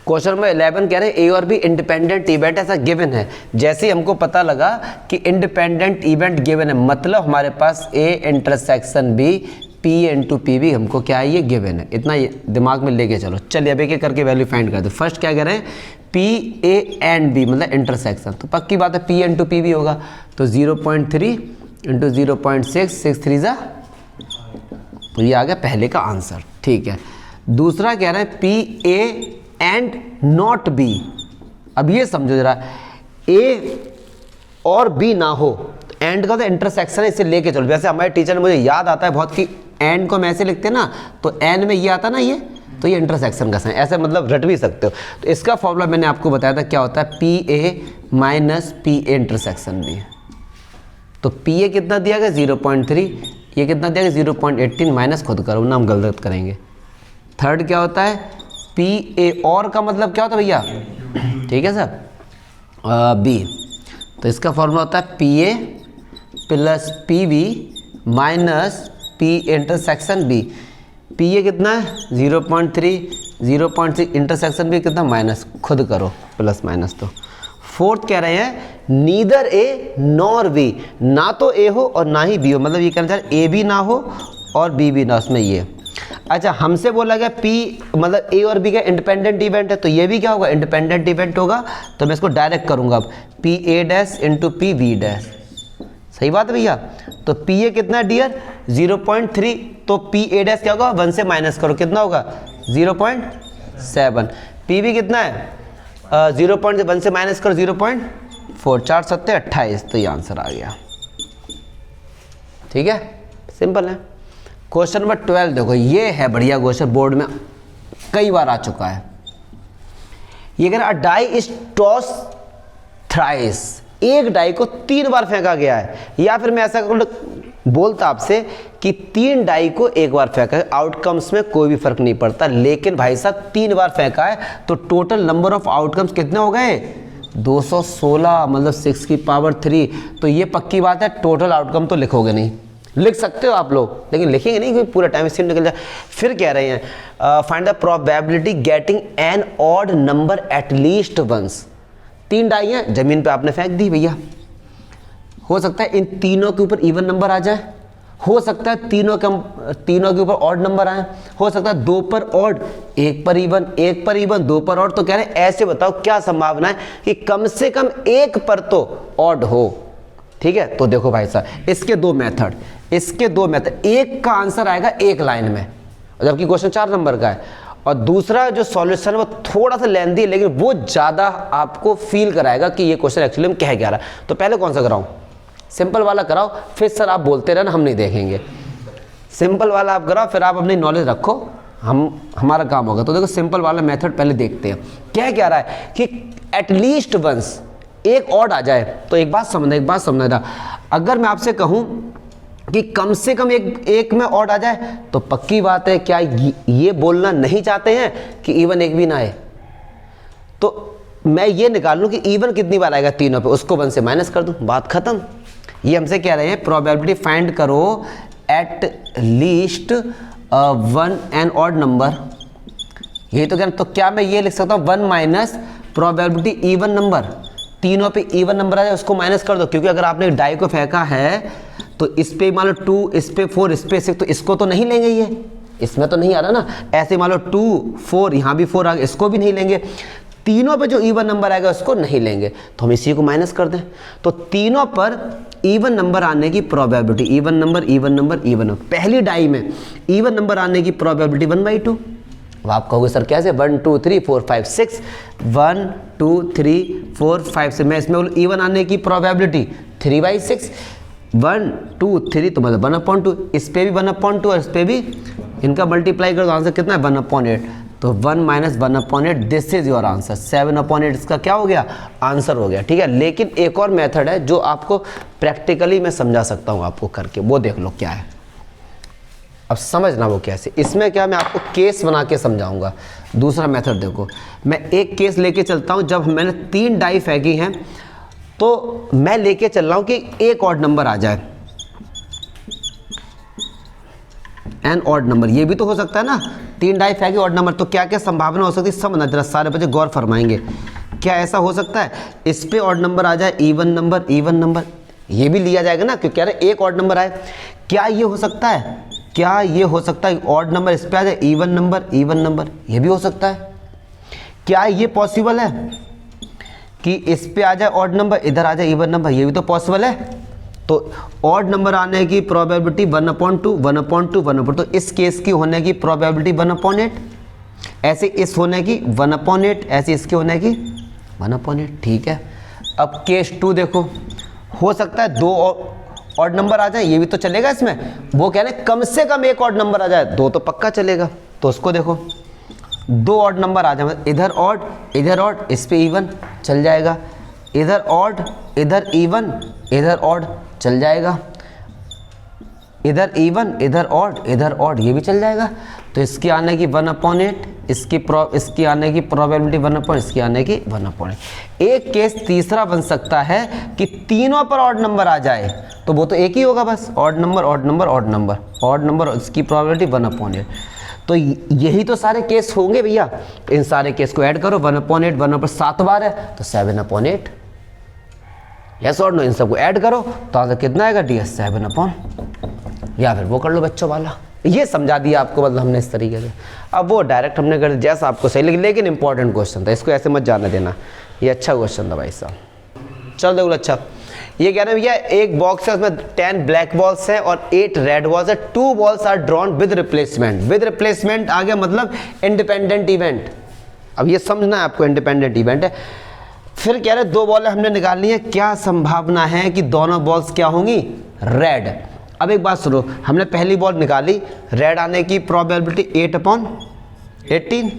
क्वेश्चन नंबर 11 कह रहे हैं ए और बी इंडिपेंडेंट इवेंट ऐसा गिवन है। जैसे ही हमको पता लगा कि इंडिपेंडेंट इवेंट गिवन है, मतलब हमारे पास A intersection B P into P B हमको क्या है ये गिवन है, इतना दिमाग में लेके चलो। चलिए अब एक करके वैल्यू फाइंड कर दो। फर्स्ट क्या कह रहे हैं पी ए एंड बी मतलब इंटरसेक्शन, तो पक्की बात है पी इंटू पी बी होगा, तो 0.3 इंटू 0.6, 6 3 जा, तो ये आ गया पहले का आंसर, ठीक है। दूसरा कह रहे हैं P A and not be, अब ये समझो जरा, ए और बी ना हो, एंड का तो इंटरसेक्शन है, इसे लेके चलो। वैसे हमारे टीचर ने मुझे याद आता है बहुत कि एंड को हम ऐसे लिखते हैं ना, तो एन में ये आता ना ये, तो ये इंटरसेक्शन का साइन, ऐसे मतलब रट भी सकते हो। तो इसका फॉर्मूला मैंने आपको बताया था क्या होता है, P A minus P A intersection B. तो पी ए कितना दिया गया 0.3, ये कितना दिया गया 0.18, माइनस खुद करो ना, हम गलत करेंगे। थर्ड क्या होता है पी ए और का मतलब क्या होता है भैया, ठीक है सर बी, तो इसका फॉर्मूला होता है P A plus P B minus P intersection B. P A कितना है 0.3, 0.6 इंटरसेक्शन बी कितना माइनस, खुद करो प्लस माइनस। तो फोर्थ कह रहे हैं नीदर ए नॉर बी, ना तो ए हो और ना ही बी हो, मतलब ये कहना चाह रहे ए भी ना हो और बी भी ना, उसमें ये। अच्छा हमसे बोला गया पी मतलब ए और बी का इंडिपेंडेंट इवेंट है, तो ये भी क्या होगा इंडिपेंडेंट इवेंट होगा, तो मैं इसको डायरेक्ट करूंगा अब P A dash into P B dash, सही बात है भैया। तो पी ए कितना है डियर 0.3, तो पी ए डैश क्या होगा 1 से माइनस करो कितना होगा 0.7, पी बी कितना है 0.1 से माइनस करो 4 4 सत्ते 28, तो ये आंसर आ गया। ठीक है, सिंपल है। क्वेश्चन नंबर 12 देखो, ये है बढ़िया क्वेश्चन, बोर्ड में कई बार आ चुका है। ये कह रहा है डाई इज टॉस थ्राइस, एक डाई को 3 बार फेंका गया है। या फिर मैं ऐसा बोलता आपसे कि 3 डाई को एक बार फेंका है, आउटकम्स में कोई भी फर्क नहीं पड़ता, लेकिन भाई साहब 3 बार फेंका है तो टोटल नंबर ऑफ आउटकम्स कितने हो गए? 216, मतलब 6 की पावर 3। तो ये पक्की बात है, टोटल आउटकम तो लिखोगे नहीं, लिख सकते हो आप लोग लेकिन लिखेंगे नहीं क्योंकि पूरा टाइम इससे निकल जाए। फिर कह रहे हैं find the probability getting an odd number at least once. 3 die हैं, जमीन पे आपने फेंक दी भैया, हो सकता है इन तीनों के ऊपर इवन नंबर आ जाए, हो सकता है तीनों के ऊपर ऑड नंबर आए, हो सकता है 2 पर ऑड, 1 पर इवन, 1 पर इवन, 2 पर ऑड। तो कह रहे हैं ऐसे बताओ क्या संभावना है कि कम से कम 1 पर तो ऑड हो। ठीक है, तो देखो भाई साहब, इसके 2 मेथड, एक का आंसर आएगा 1 लाइन में, जबकि क्वेश्चन 4 नंबर का है, और दूसरा जो सॉल्यूशन वो थोड़ा सा लेंथी है लेकिन वो ज़्यादा आपको फील कराएगा कि ये क्वेश्चन एक्चुअली में कह क्या रहा है। तो पहले कौन सा कराऊं? सिंपल वाला कराओ, फिर सर आप बोलते रहना, हम नहीं देखेंगे। सिंपल वाला आप कराओ, फिर आप अपनी नॉलेज रखो, हमारा काम होगा। तो देखो सिंपल वाला मेथड पहले देखते हैं, क्या रहा है कि एटलीस्ट वंस एक ऑड आ जाए। तो एक बात समझना, अगर मैं आपसे कहूं कि कम से कम एक में ऑड आ जाए, तो पक्की बात है क्या ये बोलना नहीं चाहते हैं कि इवन एक भी ना आए? तो मैं ये निकाल लूं कि इवन कितनी बार आएगा तीनों पे, उसको 1 से माइनस कर दूं, बात खत्म। ये हमसे कह रहे हैं प्रोबेबिलिटी फाइंड करो at least 1 an odd number, यही तो कहना। तो क्या मैं ये लिख सकता हूँ 1 माइनस प्रोबेबिलिटी इवन नंबर, तीनों पे इवन नंबर आ जाए उसको माइनस कर दो, क्योंकि अगर आपने डाई को फेंका है तो इस पे मान लो 2, इस पे 4, इस पे 6, तो इसको तो नहीं लेंगे, ये इसमें तो नहीं आ रहा ना। ऐसे मान लो 2 4, यहाँ भी 4 आ गया, इसको भी नहीं लेंगे। तीनों पे जो इवन नंबर आएगा उसको नहीं लेंगे, तो हम इसी को माइनस कर दें। तो तीनों पर इवन नंबर आने की प्रोबेबिलिटी, इवन नंबर, पहली डाई में इवन नंबर आने की प्रोबेबिलिटी 1/2। अब आप कहोगे सर कैसे? 1 2 3 4 5 6, 1 2 3 4 5 से मैं इसमें इवन आने की प्रोबेबिलिटी 3/6, 1 2 3 तो मतलब 1/2, इस पे भी 1/2 और इस पे भी, इनका मल्टीप्लाई कर दो, आंसर कितना है 1/8। तो 1 minus 1/8, this is your answer. 7/8 इसका क्या हो गया? आंसर हो गया। ठीक है, लेकिन एक और मेथड है जो आपको प्रैक्टिकली मैं समझा सकता हूँ आपको करके, वो देख लो क्या है। अब समझना वो कैसे, इसमें क्या मैं आपको केस बना के समझाऊंगा। दूसरा मेथड देखो, मैं एक केस लेके चलता हूँ, जब मैंने 3 डाई फेंकी हैं तो मैं लेके चल रहा हूँ कि एक ऑड नंबर आ जाए, एन ऑड नंबर, ये भी तो हो सकता है ना। 3 डाई फेंकी ऑड नंबर, तो क्या क्या संभावना हो सकती है समझना जरा, सारे बच्चे गौर फरमाएंगे। क्या ऐसा हो सकता है इस पे ऑड नंबर आ जाए, इवन नंबर, ये भी लिया जाएगा ना, क्योंकि अरे एक ऑड नंबर आए। क्या ये हो सकता है? ऑड नंबर इस पे आ जाए, इवन नंबर, ये भी हो सकता है। क्या ये पॉसिबल है कि इस पे आ जाए ऑड नंबर, इधर आ जाए इवन नंबर, ये भी तो पॉसिबल है। तो ऑड नंबर आने की प्रोबेबिलिटी 1/2, तो इस केस की होने की प्रोबेबिलिटी 1/8, ऐसे इस होने की 1/8, ऐसे इसके होने की 1/8। ठीक है, अब केस 2 देखो, हो सकता है 2 ऑड नंबर आ जाए, ये भी तो चलेगा इसमें। वो कह रहे हैं कम से कम एक ऑड नंबर आ जाए, 2 तो पक्का चलेगा। तो उसको देखो, 2 ऑड नंबर आ जाए, इधर ऑड, इस पे इवन चल जाएगा, इधर ऑड, इधर इवन, इधर ऑड चल जाएगा, इधर इवन, इधर ऑड, ये भी चल जाएगा। तो इसकी आने की 1/8, इसकी आने की प्रोबेबिलिटी 1/8, इसकी आने की 1/8। एक केस तीसरा बन सकता है कि तीनों पर ऑड नंबर आ जाए, तो वो तो एक ही होगा बस, ऑड नंबर, इसकी प्रोबेबिलिटी 1/8। तो यही तो सारे केस होंगे भैया। इन सारे केस को ऐड करो, 1/8 7 बार है तो 7/8, यस और नो, इन सबको ऐड करो तो आंसर कितना आएगा डी 7/, या फिर वो कर लो बच्चों वाला। ये समझा दिया आपको, मतलब हमने इस तरीके से। अब वो डायरेक्ट हमने कर दिया जैसा आपको सही लगे, लेकिन इंपॉर्टेंट क्वेश्चन था, इसको ऐसे मत जाने देना, ये अच्छा क्वेश्चन था भाई साहब। चल देखो, अच्छा ये कह रहे हैं भैया एक बॉक्स है, उसमें 10 ब्लैक बॉल्स है और 8 रेड बॉल्स है, 2 balls are drawn with replacement आ गया, मतलब इंडिपेंडेंट इवेंट। अब ये समझना है आपको, इंडिपेंडेंट इवेंट है। फिर कह रहे दो बॉलें हमने निकालनी है, क्या संभावना है कि दोनों बॉल्स क्या होंगी, रेड। अब एक बात सुनो, हमने पहली बॉल निकाली, रेड आने की प्रोबेबिलिटी 8/18।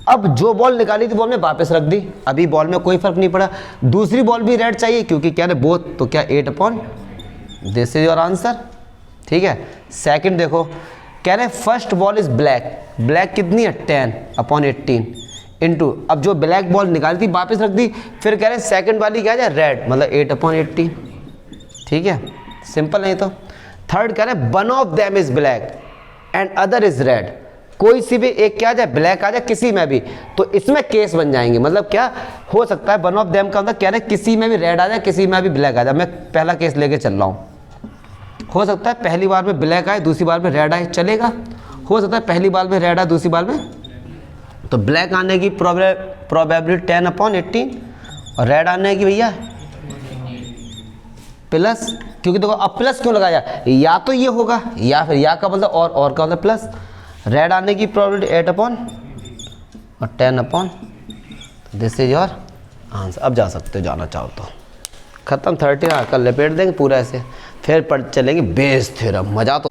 अब जो बॉल निकाली थी वो हमने वापस रख दी, अभी बॉल में कोई फर्क नहीं पड़ा। दूसरी बॉल भी रेड चाहिए क्योंकि क्या है बोथ, तो क्या 8/, दिस इज योर आंसर। ठीक है, सेकंड देखो, कह रहे first ball is black, black कितनी है 10/18 इंटू, अब जो ब्लैक बॉल निकाली थी वापस रख दी, फिर कह रहे सेकंड वाली क्या है रेड, मतलब 8/18। ठीक है, सिंपल नहीं तो। थर्ड कह रहे one of them is black and other is red, कोई सी भी एक क्या आ जाए, ब्लैक आ जाए किसी में भी, तो इसमें केस बन जाएंगे। मतलब क्या हो सकता है, वन ऑफ देम का मतलब कह रहे किसी में भी रेड आ जाए, किसी में भी ब्लैक आ जाए। मैं पहला केस लेके चल रहा हूँ, हो सकता है पहली बार में ब्लैक आए, दूसरी बार में रेड आए, चलेगा। हो सकता है पहली बार में रेड आए, दूसरी बार में, तो ब्लैक आने की प्रोबेबिलिटी 10/18 और रेड आने की भैया प्लस, क्योंकि देखो अब प्लस क्यों लगाया, या तो ये होगा या फिर या का मतलब और का मतलब प्लस। रेड आने की प्रोबेबिलिटी 8/, और 10/, दिस इज योर आंसर। अब जा सकते हो, जाना चाहो तो। खत्म 30, कल लपेट देंगे पूरा ऐसे, फिर पढ़ चलेंगे बेस थ्योरम, मजा तो।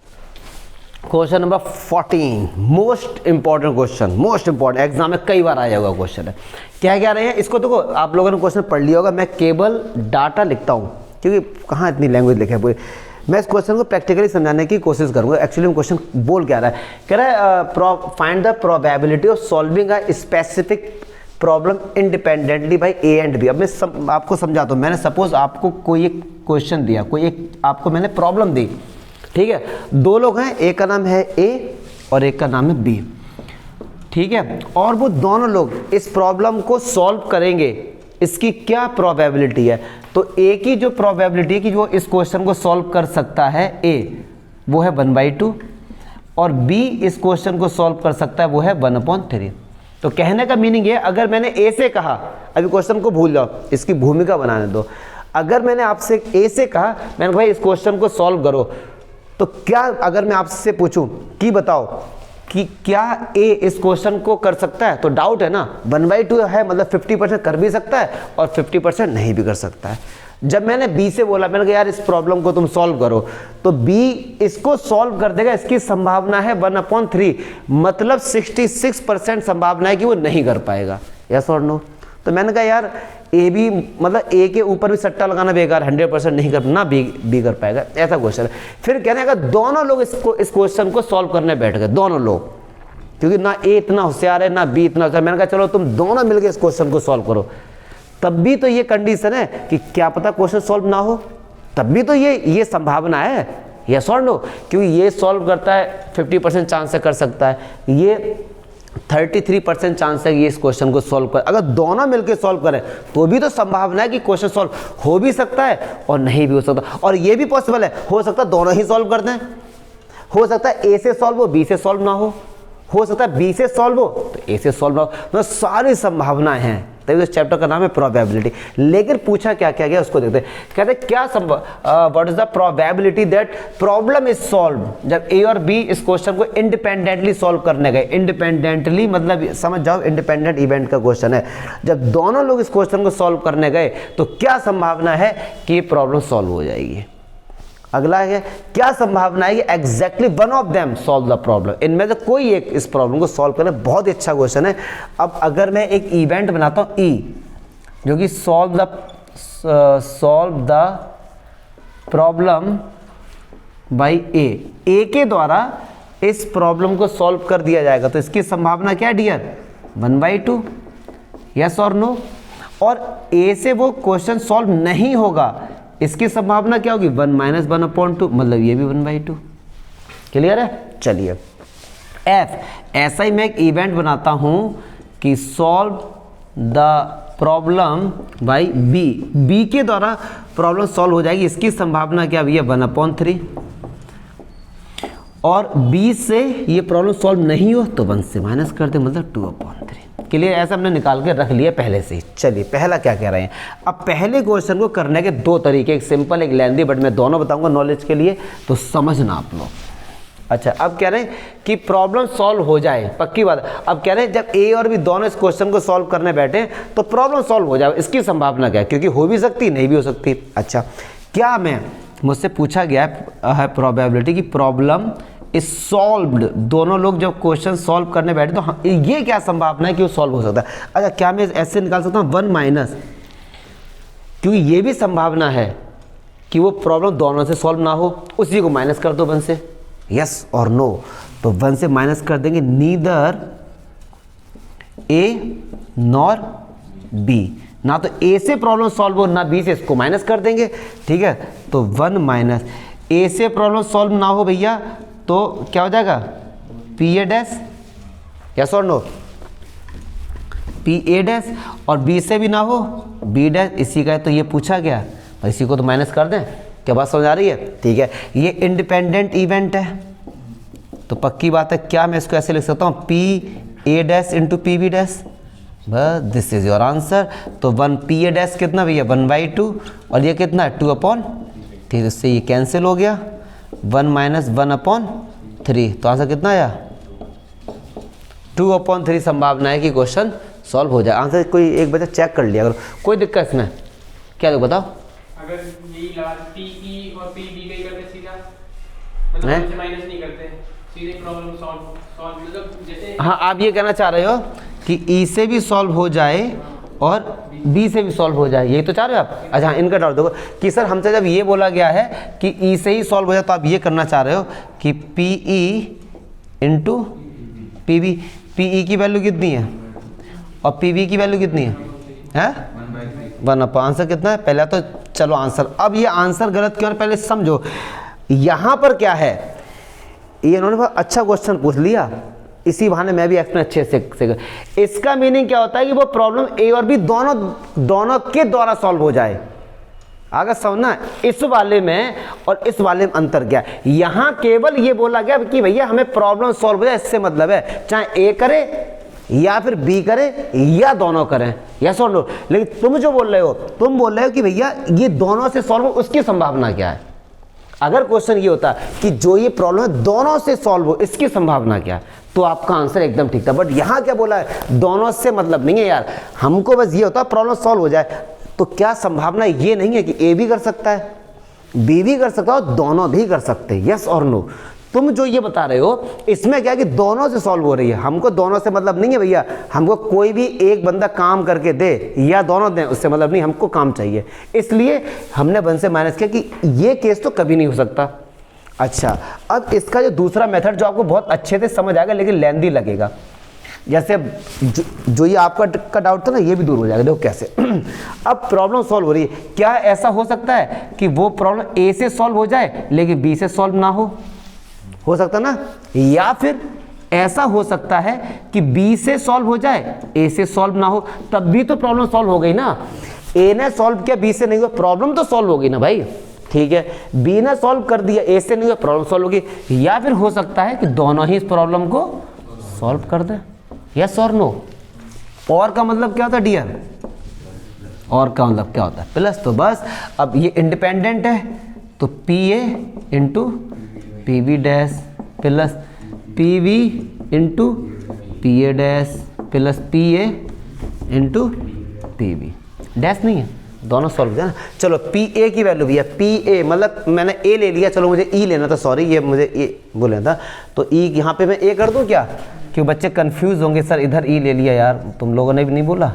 Question number 14, most important question, most important, exam में कई बार आया होगा क्वेश्चन है। क्या कह रहे हैं इसको, देखो आप लोगों ने क्वेश्चन पढ़ लिया होगा, मैं केवल डाटा लिखता हूँ क्योंकि कहाँ इतनी लैंग्वेज लिखे पूरी। मैं इस क्वेश्चन को प्रैक्टिकली समझाने की कोशिश करूँगा। एक्चुअली में क्वेश्चन बोल क्या रहा है, कह रहा है find the probability of solving a specific problem independently by A and B. अब मैं आपको समझाता हूँ। मैंने सपोज आपको कोई एक क्वेश्चन दिया, कोई एक आपको मैंने प्रॉब्लम दी, ठीक है, दो लोग हैं, एक का नाम है ए और एक का नाम है बी, ठीक है, और वो दोनों लोग इस प्रॉब्लम को सॉल्व करेंगे, इसकी क्या प्रोबेबिलिटी है। तो ए की जो प्रोबेबिलिटी है कि वो इस क्वेश्चन को सॉल्व कर सकता है ए, वो है 1/2, और बी इस क्वेश्चन को सॉल्व कर सकता है, वो है 1/3। तो कहने का मीनिंग ये, अगर मैंने ए से कहा, अभी क्वेश्चन को भूल जाओ, इसकी भूमिका बनाने दो। अगर मैंने आपसे ए से कहा, मैंने कहा भाई इस क्वेश्चन को सॉल्व करो, तो क्या अगर मैं आपसे पूछूं कि बताओ कि क्या ए इस क्वेश्चन को कर सकता है, तो डाउट है ना, 1/2 है, मतलब 50% कर भी सकता है और 50% नहीं भी कर सकता है। जब मैंने बी से बोला, मैंने कहा यार इस प्रॉब्लम को तुम सॉल्व करो, तो बी इसको सॉल्व कर देगा, इसकी संभावना है 1/3, मतलब 66% संभावना है कि वो नहीं कर पाएगा। यस और नो? तो मैंने कहा यार ए भी, मतलब ए के ऊपर भी सट्टा लगाना बेकार, 100% नहीं कर, ना बी कर पाएगा, ऐसा क्वेश्चन है। फिर कहने का दोनों लोग इस क्वेश्चन को सॉल्व करने बैठ गए, दोनों लोग, क्योंकि ना ए इतना होशियार है ना बी इतना होशियार। मैंने कहा चलो तुम दोनों मिलकर इस क्वेश्चन को सॉल्व करो। तब भी तो ये कंडीशन है कि क्या पता क्वेश्चन सॉल्व ना हो, तब भी तो ये संभावना है। यस और नो? क्योंकि ये सॉल्व करता है 50% चांस से कर सकता है, ये 33% चांस है कि इस क्वेश्चन को सॉल्व कर। अगर दोनों मिलकर सॉल्व करें तो भी तो संभावना है कि क्वेश्चन सॉल्व हो भी सकता है और नहीं भी हो सकता। और ये भी पॉसिबल है, हो सकता है दोनों ही सॉल्व कर दें, हो सकता है ए से सॉल्व हो, बी से सॉल्व ना हो सकता है बी से सॉल्व हो तो ए से सॉल्व ना हो। तो सारी संभावनाएं हैं, तभी तो चैप्टर का नाम है प्रोबेबिलिटी। लेकिन पूछा क्या क्या गया उसको देखते हैं। कहते हैं क्या what is the probability that problem is solve, जब ए और बी इस क्वेश्चन को इंडिपेंडेंटली सॉल्व करने गए। इंडिपेंडेंटली मतलब समझ जाओ, इंडिपेंडेंट इवेंट का क्वेश्चन है। जब दोनों लोग इस क्वेश्चन को सॉल्व करने गए तो क्या संभावना है कि ये प्रॉब्लम सॉल्व हो जाएगी। अगला है क्या संभावना है कि exactly one of them solve the problem, इनमें से कोई एक इस प्रॉब्लम को सॉल्व करे। बहुत ही अच्छा क्वेश्चन है। अब अगर मैं एक इवेंट बनाता हूं ई, जो कि सॉल्व द प्रॉब्लम बाय ए के द्वारा इस प्रॉब्लम को सॉल्व कर दिया जाएगा, तो इसकी संभावना क्या है डियर, 1/2। यस और नो? और ए से वो क्वेश्चन सॉल्व नहीं होगा, इसकी संभावना क्या होगी, 1 - 1/2, मतलब ये भी 1/2। क्लियर है? चलिए एफ, ऐसा ही मैं एक इवेंट बनाता हूं कि solve the problem by B, B के द्वारा प्रॉब्लम सॉल्व हो जाएगी, इसकी संभावना क्या भी है, 1/3। और बी से ये प्रॉब्लम सॉल्व नहीं हो तो 1 से माइनस कर दे, मतलब 2/3। क्लियर? ऐसा हमने निकाल के रख लिया पहले से ही। चलिए पहला क्या कह रहे हैं। अब पहले क्वेश्चन को करने के दो तरीके, एक सिंपल एक लेंथी, बट मैं दोनों बताऊंगा नॉलेज के लिए, तो समझना आप लोग। अच्छा, अब कह रहे हैं कि प्रॉब्लम सॉल्व हो जाए, पक्की बात। अब कह रहे हैं जब ए और बी दोनों इस क्वेश्चन को सॉल्व करने बैठे तो प्रॉब्लम सॉल्व हो जाए, इसकी संभावना क्या है? क्योंकि हो भी सकती, नहीं भी हो सकती। अच्छा, क्या मुझसे पूछा गया है प्रोबेबिलिटी की प्रॉब्लम इज सॉल्व्ड, दोनों लोग जब क्वेश्चन सॉल्व करने बैठे तो ये क्या संभावना है कि वो सॉल्व हो सकता है? अच्छा, क्या मैं ऐसे निकाल सकता हूँ 1 माइनस, क्योंकि ये भी संभावना है कि वो प्रॉब्लम दोनों से सॉल्व ना हो, उसी को माइनस कर दो 1 से, यस और नो। तो 1 से माइनस कर देंगे, नीदर ए नॉर बी, ना तो ए से प्रॉब्लम सॉल्व हो ना बी से, इसको माइनस कर देंगे, ठीक है। तो 1 माइनस ए से प्रॉब्लम सॉल्व ना हो भैया तो क्या हो जाएगा पी ए डैश, यस और नो, पी ए डैश, और बी से भी ना हो बी डैश, इसी का है तो ये पूछा गया, तो इसी को तो माइनस कर दें। क्या बात समझ आ रही है? ठीक है, ये इंडिपेंडेंट इवेंट है तो पक्की बात है, क्या मैं इसको ऐसे लिख सकता हूँ P A dash into P B dash, बस दिस इज योर आंसर। तो 1 पी ए डैश कितना भैया 1/2, और ये कितना है 2/, ठीक, इससे ये कैंसिल हो गया, 1 माइनस 1/3, तो आंसर कितना आया 2/3 संभावना है कि क्वेश्चन सॉल्व हो जाए। आंसर कोई एक बच्चा चेक कर लिया, अगर कोई दिक्कत इसमें क्या दो बताओ। अगर यही लास्ट पी और पी बी का ही करते सीधा, मतलब उनसे माइनस नहीं करते, सीधे प्रॉब्लम सॉल्व मतलब जैसे। हाँ, आप ये कहना चाह रहे हो कि ई से भी सॉल्व हो जाए और बी से भी सॉल्व हो जाए, यही तो चाह रहे हो आप? अच्छा हाँ, इनका डाउट देखो कि सर हमसे जब ये बोला गया है कि ई से ही सॉल्व हो जाए तो आप ये करना चाह रहे हो कि P E into P B, P E की वैल्यू कितनी है और पी बी की वैल्यू कितनी है 1/, आंसर कितना है? पहले तो चलो आंसर, अब ये आंसर गलत क्यों है पहले समझो। यहाँ पर क्या है, ये इन्होंने बहुत अच्छा क्वेश्चन पूछ लिया, इसी बहाने मैं भी एक्सप्लेन अच्छे से इसका मीनिंग क्या होता है कि वो प्रॉब्लम ए और बी दोनों के द्वारा सॉल्व हो जाए। अगर समझना इस वाले में और इस वाले में अंतर क्या है, यहाँ केवल ये बोला गया कि भैया हमें प्रॉब्लम सॉल्व हो जाए, इससे मतलब है चाहे ए करे या फिर बी करे या दोनों करें, यस और नो। लेकिन तुम जो बोल रहे हो, तुम बोल रहे हो कि भैया ये दोनों से सॉल्व हो, उसकी संभावना क्या है? अगर क्वेश्चन ये होता कि जो ये प्रॉब्लम है दोनों से सॉल्व हो, इसकी संभावना क्या है, तो आपका आंसर एकदम ठीक था। बट यहाँ क्या बोला है, दोनों से मतलब नहीं है यार, हमको बस ये होता प्रॉब्लम सॉल्व हो जाए, तो क्या संभावना ये नहीं है कि ए भी कर सकता है, बी भी कर सकता है और दोनों भी कर सकते हैं, यस और नो। तुम जो ये बता रहे हो इसमें क्या है कि दोनों से सॉल्व हो रही है, हमको दोनों से मतलब नहीं है भैया, हमको कोई भी एक बंदा काम करके दे या दोनों दें उससे मतलब नहीं, हमको काम चाहिए, इसलिए हमने 1 से माइनस किया कि ये केस तो कभी नहीं हो सकता। अच्छा, अब इसका जो दूसरा मेथड जो आपको बहुत अच्छे से समझ आएगा लेकिन लेंदी लगेगा, जैसे जो ये आपका डाउट था ना, ये भी दूर हो जाएगा। देखो कैसे अब प्रॉब्लम सॉल्व हो रही है, क्या ऐसा हो सकता है कि वो प्रॉब्लम ए से सॉल्व हो जाए लेकिन बी से सॉल्व ना हो सकता ना, या फिर ऐसा हो सकता है कि बी से सॉल्व हो जाए ए से सॉल्व ना हो, तब भी तो प्रॉब्लम सॉल्व हो गई ना। ए ने सॉल्व किया बी से नहीं हुआ, प्रॉब्लम तो सॉल्व हो गई ना भाई, ठीक है। बी ने सॉल्व कर दिया ए से नहीं हुआ, प्रॉब्लम सॉल्व होगी। या फिर हो सकता है कि दोनों ही इस प्रॉब्लम को सॉल्व कर दें, यस और नो। और का मतलब क्या होता है डियर, और का मतलब क्या होता है प्लस। तो बस अब ये इंडिपेंडेंट है तो P A into P B dash plus P B into P A dash plus P A into P B dash नहीं है, दोनों सॉल्व हो जाए ना। चलो पी ए की वैल्यू भी है, पी ए मतलब मैंने ए ले लिया, चलो मुझे ई लेना था, सॉरी ये मुझे ए बोलना था, तो ई यहाँ पे मैं ए कर दूँ क्या, क्यों बच्चे कंफ्यूज होंगे सर इधर ई ले लिया यार, तुम लोगों ने भी नहीं बोला।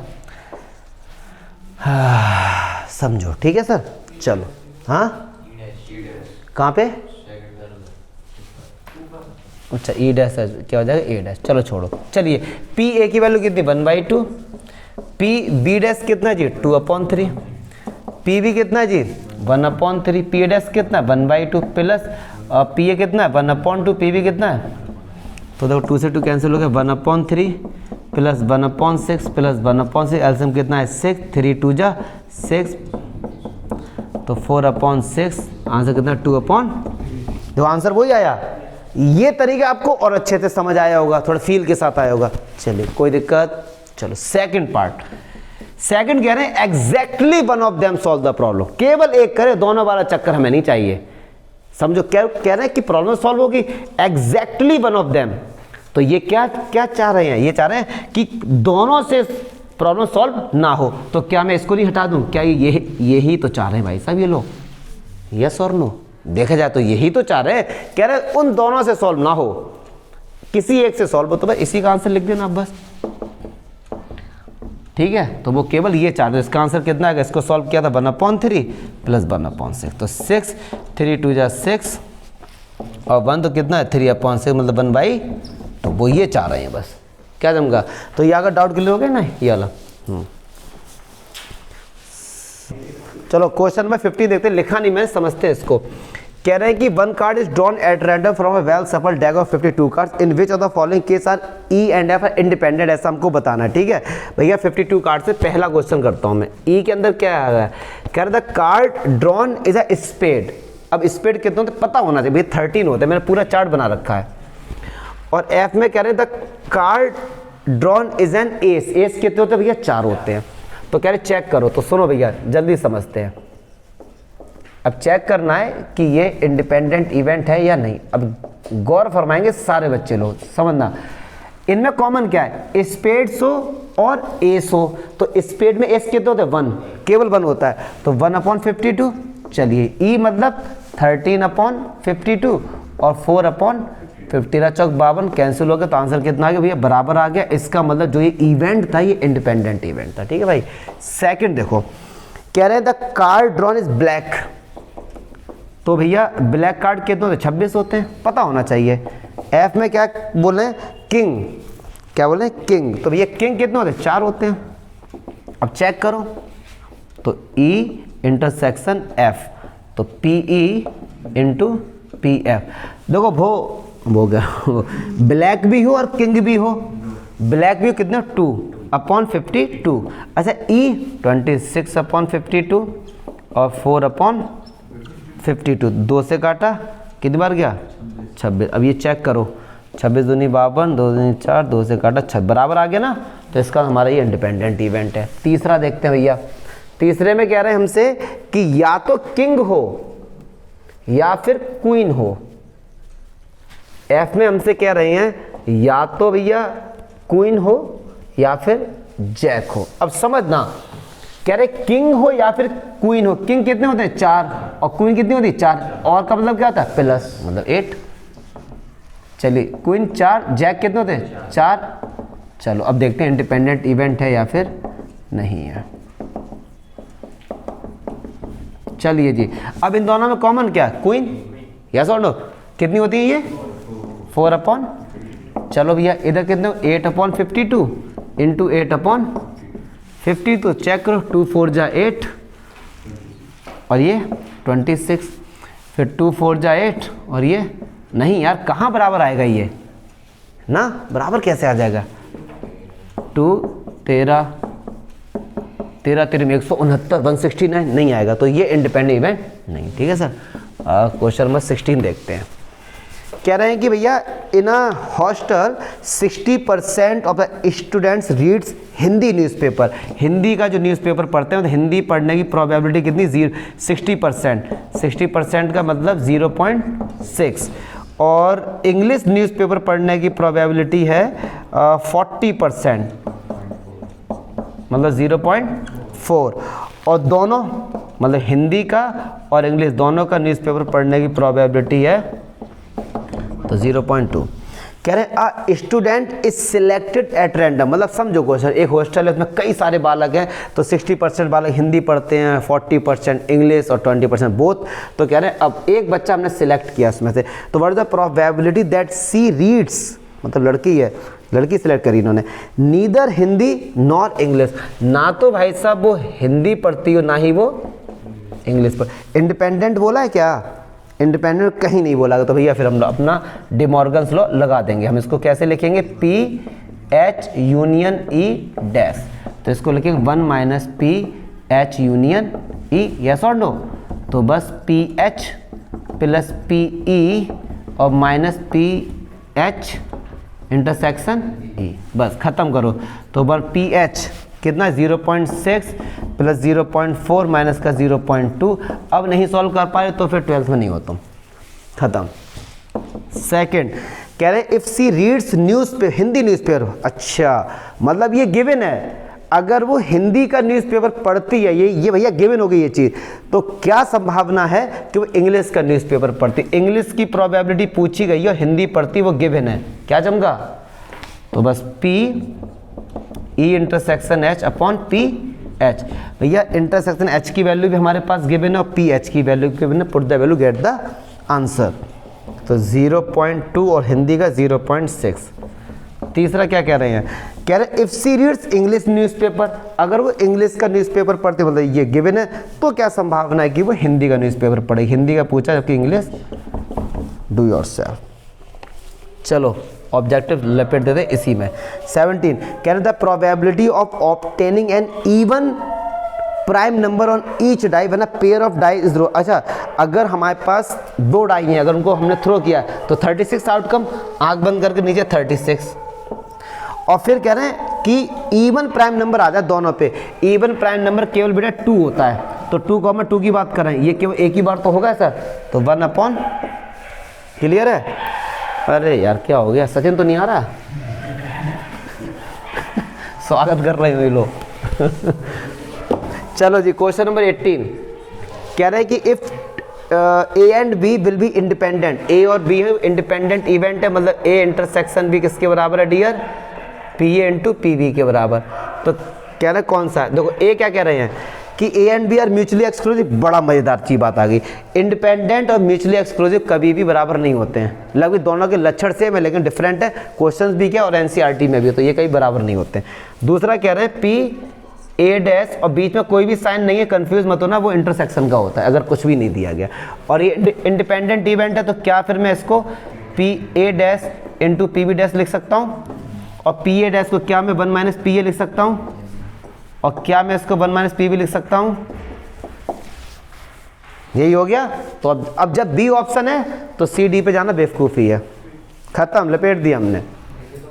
समझो ठीक है सर, चलो हाँ कहाँ पे, अच्छा ई डैश क्या हो जाएगा ए डैश, चलो छोड़ो। चलिए पी ए की वैल्यू कितनी 1/2, पी बी डैश कितना जी 2/3, पी बी कितना जी 1/3, पी ए डैश कितना 1/2 प्लस पी ए कितना है 1/2, पी बी कितना है, तो देखो 2 से 2 कैंसिल हो गया 1/3 प्लस 1/6 प्लस 1/6, एलसीएम कितना है 6, 3 2 जा 6, तो 4/6, आंसर कितना 2/, जो आंसर वही आया। ये तरीका आपको और अच्छे से समझ आया होगा, थोड़ा फील के साथ आया होगा। चलिए कोई दिक्कत, चलो सेकंड पार्ट। सेकंड कह रहे हैं exactly one of them solve the problem, केवल एक करे, दोनों वाला चक्कर हमें नहीं चाहिए, समझो, क्या कह रहे हैं कि प्रॉब्लम सॉल्व होगी एग्जैक्टली वन ऑफ देम। तो ये क्या क्या चाह रहे हैं, ये चाह रहे हैं कि दोनों से प्रॉब्लम सॉल्व ना हो। तो क्या मैं इसको नहीं हटा दूं? क्या यही तो चाह रहे हैं भाई साहब ये लोग, यस और नो? देखा जाए तो यही तो चाह रहे हैं, कह रहे हैं उन दोनों से सॉल्व ना हो, किसी एक से सॉल्व हो। तो बस इसी का आंसर लिख देना आप बस, ठीक है। तो वो केवल ये चाह रहे, इसका आंसर कितना आएगा? इसको सॉल्व किया था 1/3 प्लस 1/6, तो 6 3 2 जा 6 और 1 तो कितना है 3/6 मतलब 1/, तो वो ये चाह रहे हैं बस। क्या जमगा? तो ये अगर डाउट क्लियर हो गया ना ये वाला। चलो क्वेश्चन नंबर 15 देखते हैं, लिखा नहीं मैंने, समझते हैं इसको। कह रहे हैं कि 1 card is drawn at random from a well shuffled deck of 52 cards in which of the following case are E and F are independent, ऐसा हमको बताना है, ठीक है भैया। 52 कार्ड से पहला क्वेश्चन करता हूं मैं। ई के अंदर क्या आ रहा है? कह रहा था card drawn is a spade. अब स्पेड कितने होते पता होना चाहिए भैया, 13 होते हैं, मैंने पूरा चार्ट बना रखा है। और एफ में कह रहे हैं the card drawn is an S. S कितने होते हैं भैया? 4 होते हैं। तो कह रहे चेक करो, तो सुनो भैया जल्दी समझते हैं। अब चेक करना है कि ये इंडिपेंडेंट इवेंट है या नहीं। अब गौर फरमाएंगे सारे बच्चे लोग, समझना इनमें कॉमन क्या है, स्पेड्स हो और एस हो। तो स्पेड में एस कितने होते हैं? 1, केवल 1 होता है, तो 1/52। चलिए ई मतलब 13/52 और 4/15 चौक 52 कैंसिल हो गया, तो आंसर कितना आ गया भैया? बराबर आ गया। इसका मतलब जो ये इवेंट था ये इंडिपेंडेंट इवेंट था, ठीक है भाई। सेकंड देखो, कह रहे हैं the card drawn is black. तो भैया ब्लैक कार्ड कितने होते हैं? 26 होते हैं, पता होना चाहिए। एफ में क्या बोले हैं? किंग। क्या बोले हैं? किंग। तो भैया किंग कितने होते हैं? 4 होते हैं। अब चेक करो, तो ई इंटरसेक्शन एफ, तो P E into P F. देखो वो गया ब्लैक भी हो और किंग भी हो। ब्लैक भी कितने? 2/52। अच्छा ई 26/52 और 4/52, 2 से काटा कितनी बार गया? 26। अब ये चेक करो, 26 दूनी 52, 2 दूनी 4, 2 से काटा 6, बराबर आ गया ना। तो इसका हमारा ये इंडिपेंडेंट इवेंट है। तीसरा देखते हैं भैया। तीसरे में कह रहे हैं हमसे कि या तो किंग हो या फिर क्वीन हो। एफ में हमसे कह रहे हैं या तो भैया क्वीन हो या फिर जैक हो। अब समझना, कह रहे किंग हो या फिर क्वीन हो। किंग कितने होते हैं? 4 और क्वीन कितनी होती है? 4 और का मतलब क्या होता है? प्लस, मतलब 8। चलिए क्वीन 4, जैक कितने होते हैं? 4। चलो अब देखते हैं इंडिपेंडेंट इवेंट है या फिर नहीं है। चलिए जी, अब इन दोनों में कॉमन क्या है? क्वीन, यस और नो? कितनी होती है ये? 4/, चलो भैया इधर कितने? 8/52 इंटू 8/50। तो चेक करो, 2 4 जा 8 और ये 26, फिर 2 4 जा 8 और ये नहीं यार, कहाँ बराबर आएगा ये ना? बराबर कैसे आ जाएगा? 2 13 में 169, 169 नहीं आएगा। तो ये इंडिपेंडेंट इवेंट नहीं, ठीक है सर। क्वेश्चन नंबर 16 देखते हैं। कह रहे हैं कि भैया in a hostel 60% of the students reads Hindi newspaper. Hindi का जो न्यूज़पेपर पढ़ते हैं तो हिंदी पढ़ने की प्रोबेबिलिटी कितनी? 60%। 60% का मतलब 0.6। और इंग्लिश न्यूज़पेपर पढ़ने की प्रोबेबिलिटी है 40%, मतलब 0.4। और दोनों मतलब हिंदी का और इंग्लिश दोनों का न्यूज़पेपर पढ़ने की प्रोबेबिलिटी है तो 0.2। कह रहे हैं student is selected at random, मतलब समझो क्वेश्चन, एक हॉस्टल है उसमें कई सारे बालक हैं, तो 60% बालक हिंदी पढ़ते हैं, 40% इंग्लिश और 20% बोथ। तो कह रहे हैं अब एक बच्चा हमने सिलेक्ट किया उसमें से, तो what is the probability that she reads, मतलब लड़की है, लड़की सिलेक्ट करी इन्होंने, नीदर हिंदी नॉर इंग्लिश, ना तो भाई साहब वो हिंदी पढ़ती हो ना ही वो इंग्लिश पढ़। इंडिपेंडेंट बोला है क्या? इंडिपेंडेंट कहीं नहीं बोला। तो भैया फिर हम अपना डिमॉर्गन्स लॉ लगा देंगे। हम इसको कैसे लिखेंगे? P H union E dash, तो इसको लिखेंगे 1 minus P H union E, yes और नो? तो बस P H plus P E और minus P H intersection E, बस ख़त्म करो। तो बस पी एच कितना? 0.6 प्लस 0.4 माइनस का 0.2। अब नहीं सॉल्व कर पाए तो फिर 12th में नहीं हो तुम, खत्म। सेकंड कह रहे हैं इफ सी रीड्स न्यूज़ पे हिंदी न्यूज़पेपर, अच्छा मतलब ये गिवन है, अगर वो हिंदी का न्यूज़पेपर पढ़ती है, ये भैया गिवन हो गई ये चीज़, तो क्या संभावना है कि वो इंग्लिश का न्यूज़पेपर पढ़ती। इंग्लिश की प्रोबेबिलिटी पूछी गई है और हिंदी पढ़ती वो गिवन है, क्या जमगा, तो बस P E intersection H upon P H. भैया इंटरसेक्शन एच की वैल्यू भी हमारे पास गिवन है और पी एच की वैल्यू गिवन है, put the value get the answer. तो 0.2 और हिंदी का 0.6। तीसरा क्या कह रहे हैं, कह रहे हैं if she reads English newspaper, अगर वो इंग्लिश का न्यूज़पेपर पढ़ते, मतलब ये गिवन है, तो क्या संभावना है कि वो हिंदी का न्यूज़पेपर पढ़े। हिंदी का पूछा जबकि इंग्लिश डू योरसेल्फ। चलो ऑब्जेक्टिव लपेट देते इसी में। 17 कह रहे the probability of obtaining an even prime number on each die when a pair of die is rolled. अच्छा, अगर हमारे पास 2 डाई हैं, अगर उनको हमने थ्रो किया तो 36 आउटकम, आंख बंद करके नीचे 36। और फिर कह रहे हैं कि इवन प्राइम नंबर आ जाए दोनों पे। इवन प्राइम नंबर केवल बेटा 2 होता है, तो 2 को हम 2 की बात कर रहे हैं, ये केवल एक ही बार तो होगा सर, तो 1 अपॉन, क्लियर है। अरे यार क्या हो गया, सचिन तो नहीं आ रहा स्वागत कर रहे हो ये लोग चलो जी क्वेश्चन नंबर 18 कह रहे हैं कि if A and B will be independent, A और बी इंडिपेंडेंट इवेंट है, मतलब ए इंटरसेक्शन बी किसके बराबर है dear, P A into P B के बराबर। तो कह रहे कौन सा है, देखो ए क्या कह रहे हैं कि A and B are mutually exclusive, बड़ा मजेदार चीज बात आ गई। इंडिपेंडेंट और म्यूचुअली एक्सक्लूसिव कभी भी बराबर नहीं होते हैं, लगभग दोनों के लक्षण सेम है लेकिन डिफरेंट है, क्वेश्चंस भी क्या और एनसीईआरटी में भी, तो ये कभी बराबर नहीं होते। दूसरा कह रहे हैं पी ए डैश और बीच में कोई भी साइन नहीं है, कंफ्यूज मत होना, वो इंटरसेक्शन का होता है अगर कुछ भी नहीं दिया गया। और ये इंडिपेंडेंट इवेंट है, तो क्या फिर मैं इसको P A dash into P B dash लिख सकता हूँ, और पी ए डैश को क्या मैं 1 माइनस पी ए लिख सकता हूँ, और क्या मैं इसको 1 माइनस पी बी लिख सकता हूँ, यही हो गया। तो अब जब बी ऑप्शन है तो सी डी पे जाना बेवकूफ़ी है, खत्म, लपेट दिया हमने।